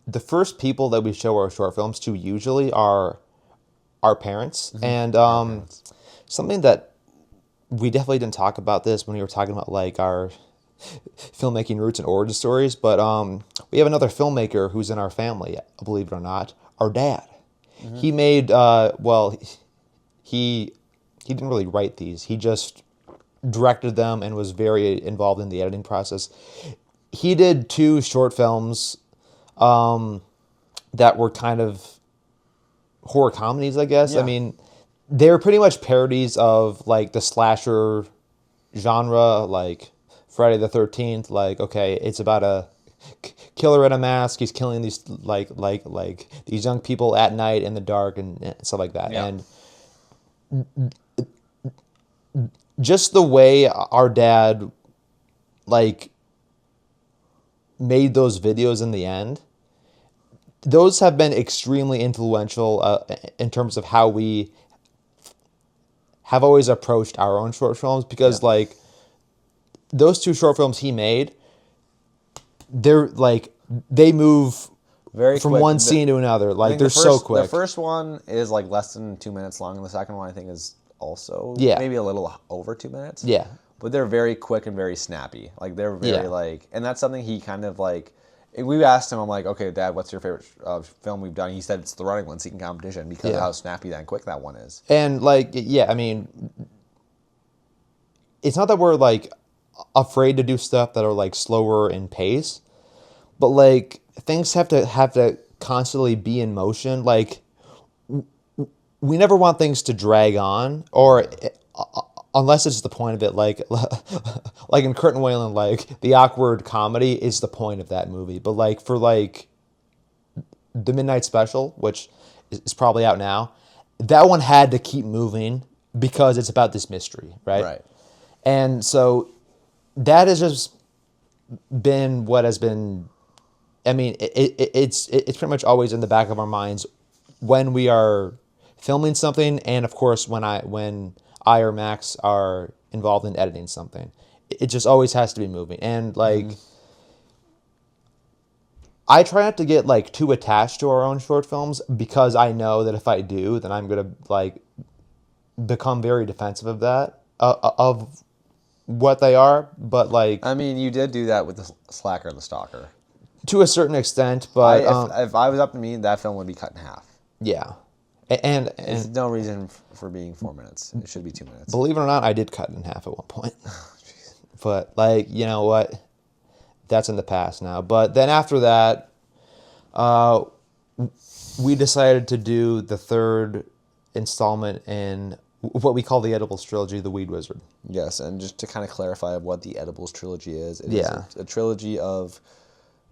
the first people that we show our short films to usually are our parents. And something that we definitely didn't talk about this when we were talking about like our filmmaking roots and origin stories, but we have another filmmaker who's in our family, believe it or not, our dad. He made he didn't really write these. He just directed them and was very involved in the editing process. He did 2 short films that were kind of horror comedies, I guess. Yeah. I mean, they're pretty much parodies of like the slasher genre, like Friday the 13th. Like, okay, it's about a killer in a mask. He's killing these like these young people at night in the dark and stuff like that. Yeah. And just the way our dad like made those videos in the end, those have been extremely influential in terms of how we have always approached our own short films, because like those 2 short films he made, they're like, they move very from quick. one scene to another. Like they're so quick. The first one is like less than 2 minutes long, and the second one I think is also maybe a little over 2 minutes. Yeah. But they're very quick and very snappy. Like they're very like, and that's something he kind of like. We asked him, I'm like, okay, Dad, what's your favorite film we've done? He said it's the Running One, Seeking Competition, because of how snappy and quick that one is. And like, I mean, it's not that we're like afraid to do stuff that are like slower in pace, but like things have to constantly be in motion. Like we never want things to drag on, or unless it's the point of it, like in Kurt and Waylon, like the awkward comedy is the point of that movie. But like for like the Midnight Special, which is probably out now, that one had to keep moving because it's about this mystery, right? Right. And so that has just been what has been. I mean, it's pretty much always in the back of our minds when we are filming something, and of course when I or Max are involved in editing something. It just always has to be moving. And like I try not to get like too attached to our own short films, because I know that if I do, then I'm gonna like become very defensive of that, of what they are. But like, I mean, you did do that with the Slacker and the Stalker. To a certain extent, but if I was up to me, that film would be cut in half. Yeah. And there's no reason for being 4 minutes. It should be 2 minutes. Believe it or not, I did cut it in half at one point. But like, you know what? That's in the past now. But then after that, we decided to do the 3rd installment in what we call the Edibles trilogy, The Weed Wizard. Yes, and just to kind of clarify what the Edibles trilogy is, it Yeah. is a trilogy of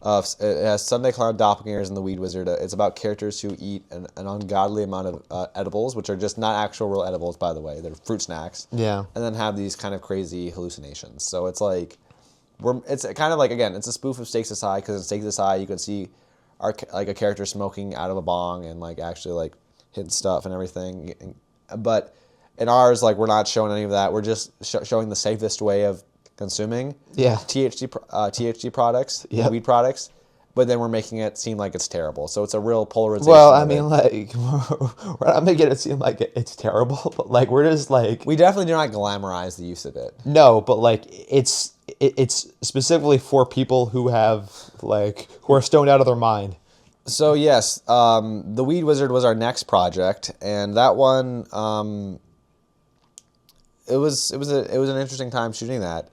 it has Sunday Clown, Doppelgangers, and the Weed Wizard. It's about characters who eat an ungodly amount of edibles, which are just not actual real edibles, by the way. They're fruit snacks. Yeah. And then have these kind of crazy hallucinations. So it's like, it's kind of like, again, it's a spoof of Stakes Aside, because in Stakes Aside you can see like a character smoking out of a bong and like actually like hitting stuff and everything. But in ours, like, we're not showing any of that. We're just showing the safest way of consuming THC products, weed products, but then we're making it seem like it's terrible. So it's a real polarization. Well, I mean, like, we're not making it seem like it's terrible, but like, we're just like, we definitely do not glamorize the use of it. No, but like, it's specifically for people who have like, who are stoned out of their mind. So yes, the Weed Wizard was our next project, and that one, it was an interesting time shooting that.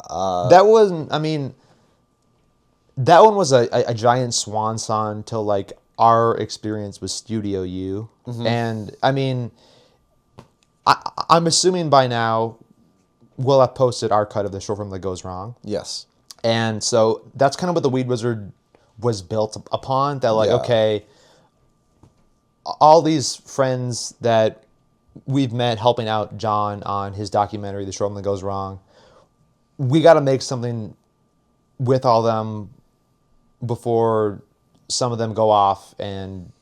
That wasn't, I mean, that one was a giant swan song to like our experience with StudioU. And I mean, I'm assuming by now we'll have posted our cut of the short film That Goes Wrong. Yes. And so that's kind of what the Weed Wizard was built upon, that like, okay, all these friends that we've met helping out John on his documentary, The Short Film That Goes Wrong, we got to make something with all them before some of them go off and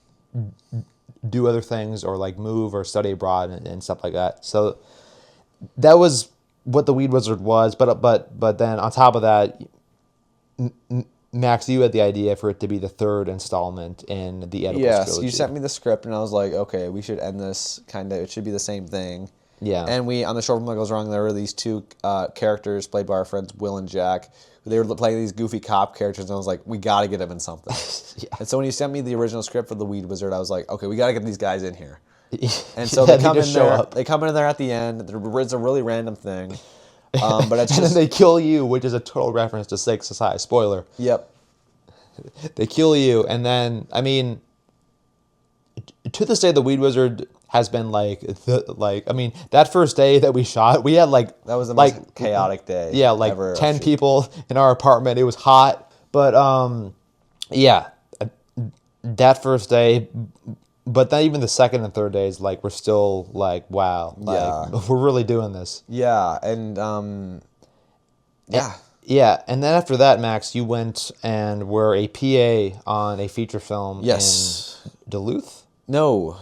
do other things, or like move or study abroad and stuff like that. So that was what the Weed Wizard was. But then on top of that, Max, you had the idea for it to be the 3rd installment in the Edibles trilogy. You sent me the script, and I was like, okay, we should end this kind of, it should be the same thing. Yeah. And we, on the short film That Goes Wrong, there were these 2 characters played by our friends Will and Jack. They were playing these goofy cop characters, and I was like, we got to get them in something. And so when you sent me the original script for The Weed Wizard, I was like, okay, we got to get these guys in here. And so they come in there. They come in there at the end. It's a really random thing. But it's and then they kill you, which is a total reference to Stakes Society. Spoiler. Yep. They kill you, and then, I mean, to this day, the Weed Wizard has been like, that first day that we shot, we had like, that was the most chaotic day. Yeah, like ever 10 people in our apartment. It was hot, but that first day. But then even the 2nd and 3rd days, like, we're still like, wow, like, we're really doing this. Yeah, and Yeah, and then after that, Max, you went and were a PA on a feature film Yes. in Duluth? No,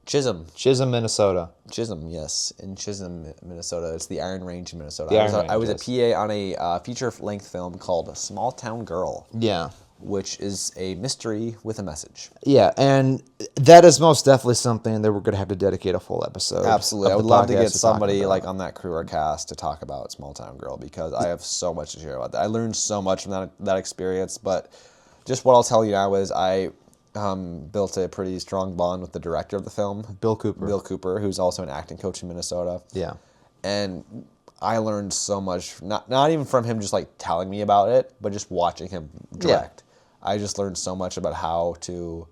Chisholm. Chisholm, Minnesota. Chisholm, yes, in Chisholm, Minnesota. It's the Iron Range in Minnesota. The I was, Iron I was Range, a PA on a feature-length film called Small Town Girl, Yeah. which is a mystery with a message. Yeah, and that is most definitely something that we're going to have to dedicate a full episode. Absolutely. of I the would love to podcast get talk somebody about. like on that crew or cast to talk about Small Town Girl because I have so much to share about that. I learned so much from that experience, but just what I'll tell you now is I built a pretty strong bond with the director of the film, Bill Cooper, who's also an acting coach in Minnesota. Yeah. And I learned so much, not even from him just like telling me about it, but just watching him direct. I just learned so much about how to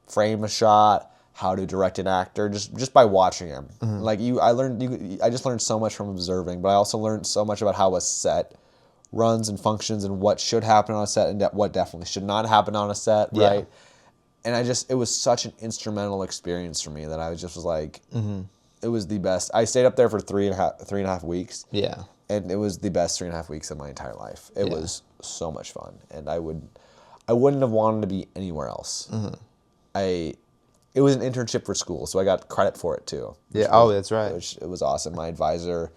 frame a shot, how to direct an actor, just by watching him. Like I just learned so much from observing, but I also learned so much about how a set runs and functions and what should happen on a set and what definitely should not happen on a set, right? And it was such an instrumental experience for me that I just was like, it was the best. I stayed up there for three and a half weeks. Yeah. And it was the best 3.5 weeks of my entire life. It was so much fun. And I wouldn't have wanted to be anywhere else. It was an internship for school, so I got credit for it too. Yeah. That's right. It was awesome. My advisor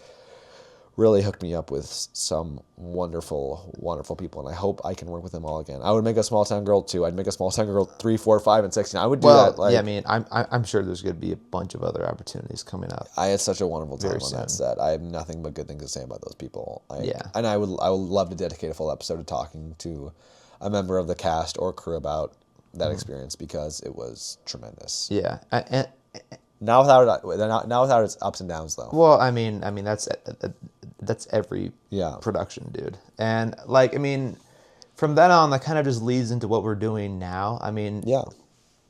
really hooked me up with some wonderful, wonderful people, and I hope I can work with them all again. I would make a Small Town Girl 2. I'd make a Small Town Girl 3, 4, 5, and 6. I would do that. Yeah, I mean, I'm sure there's going to be a bunch of other opportunities coming up. I had such a wonderful time Very on that soon. set. I have nothing but good things to say about those people. Yeah. And I would love to dedicate a full episode to talking to a member of the cast or crew about that experience because it was tremendous. Yeah. Now without its ups and downs, though. Well, I mean that's every Yeah. production, dude. And like, I mean, from then on, that kind of just leads into what we're doing now. I mean, Yeah.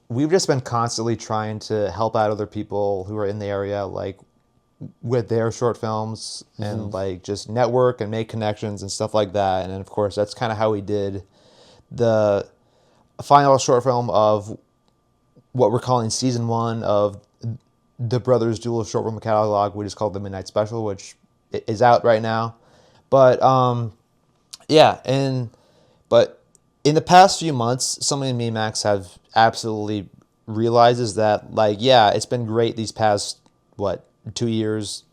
we've just been constantly trying to help out other people who are in the area, like with their short films and like just network and make connections and stuff like that. And then, of course, that's kind of how we did the final short film of what we're calling season 1 of the Brothers Duel short film catalog. We just called the Midnight Special, which is out right now. But but in the past few months, something me and Max have absolutely realized is that, like, yeah, it's been great these past 2 years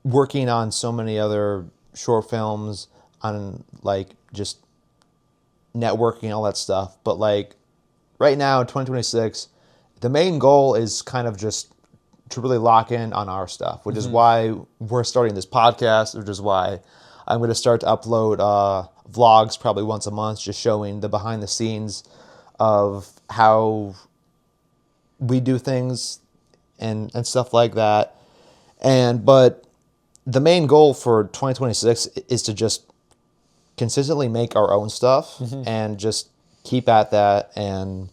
working on so many other short films, on like just networking, all that stuff. But like right now in 2026, the main goal is kind of just to really lock in on our stuff, which is why we're starting this podcast, which is why I'm going to start to upload vlogs probably once a month, just showing the behind the scenes of how we do things and stuff like that. But the main goal for 2026 is to just consistently make our own stuff and just keep at that. And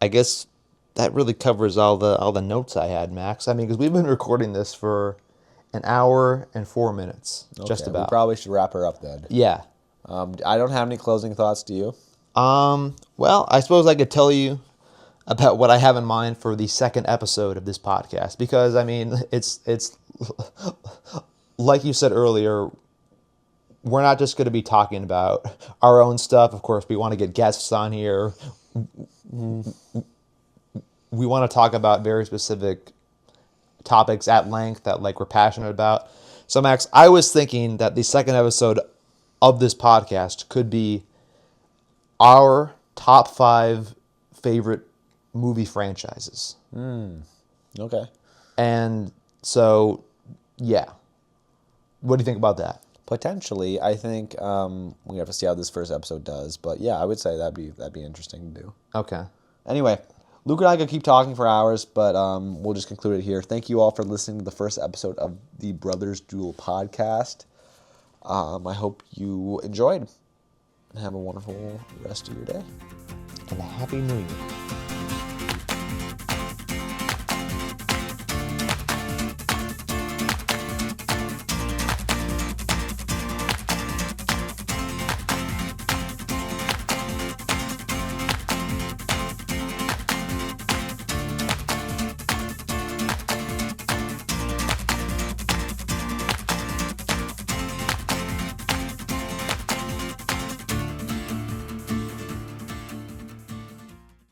I guess that really covers all the notes I had, Max. I mean, because we've been recording this for an hour and 4 minutes, just Okay, about. We probably should wrap her up then. Yeah. I don't have any closing thoughts. Do you? Well, I suppose I could tell you about what I have in mind for the second episode of this podcast, because I mean, it's like you said earlier, we're not just going to be talking about our own stuff. Of course, we want to get guests on here. We want to talk about very specific topics at length that like we're passionate about. So Max, I was thinking that the second episode of this podcast could be our top 5 favorite movie franchises. Okay. And so, yeah. What do you think about that? Potentially, I think we have to see how this first episode does. But yeah, I would say that'd be interesting to do. Okay. Anyway, Luke and I could keep talking for hours, but we'll just conclude it here. Thank you all for listening to the first episode of the Brothers Duel Podcast. I hope you enjoyed. Have a wonderful rest of your day. And a Happy New Year.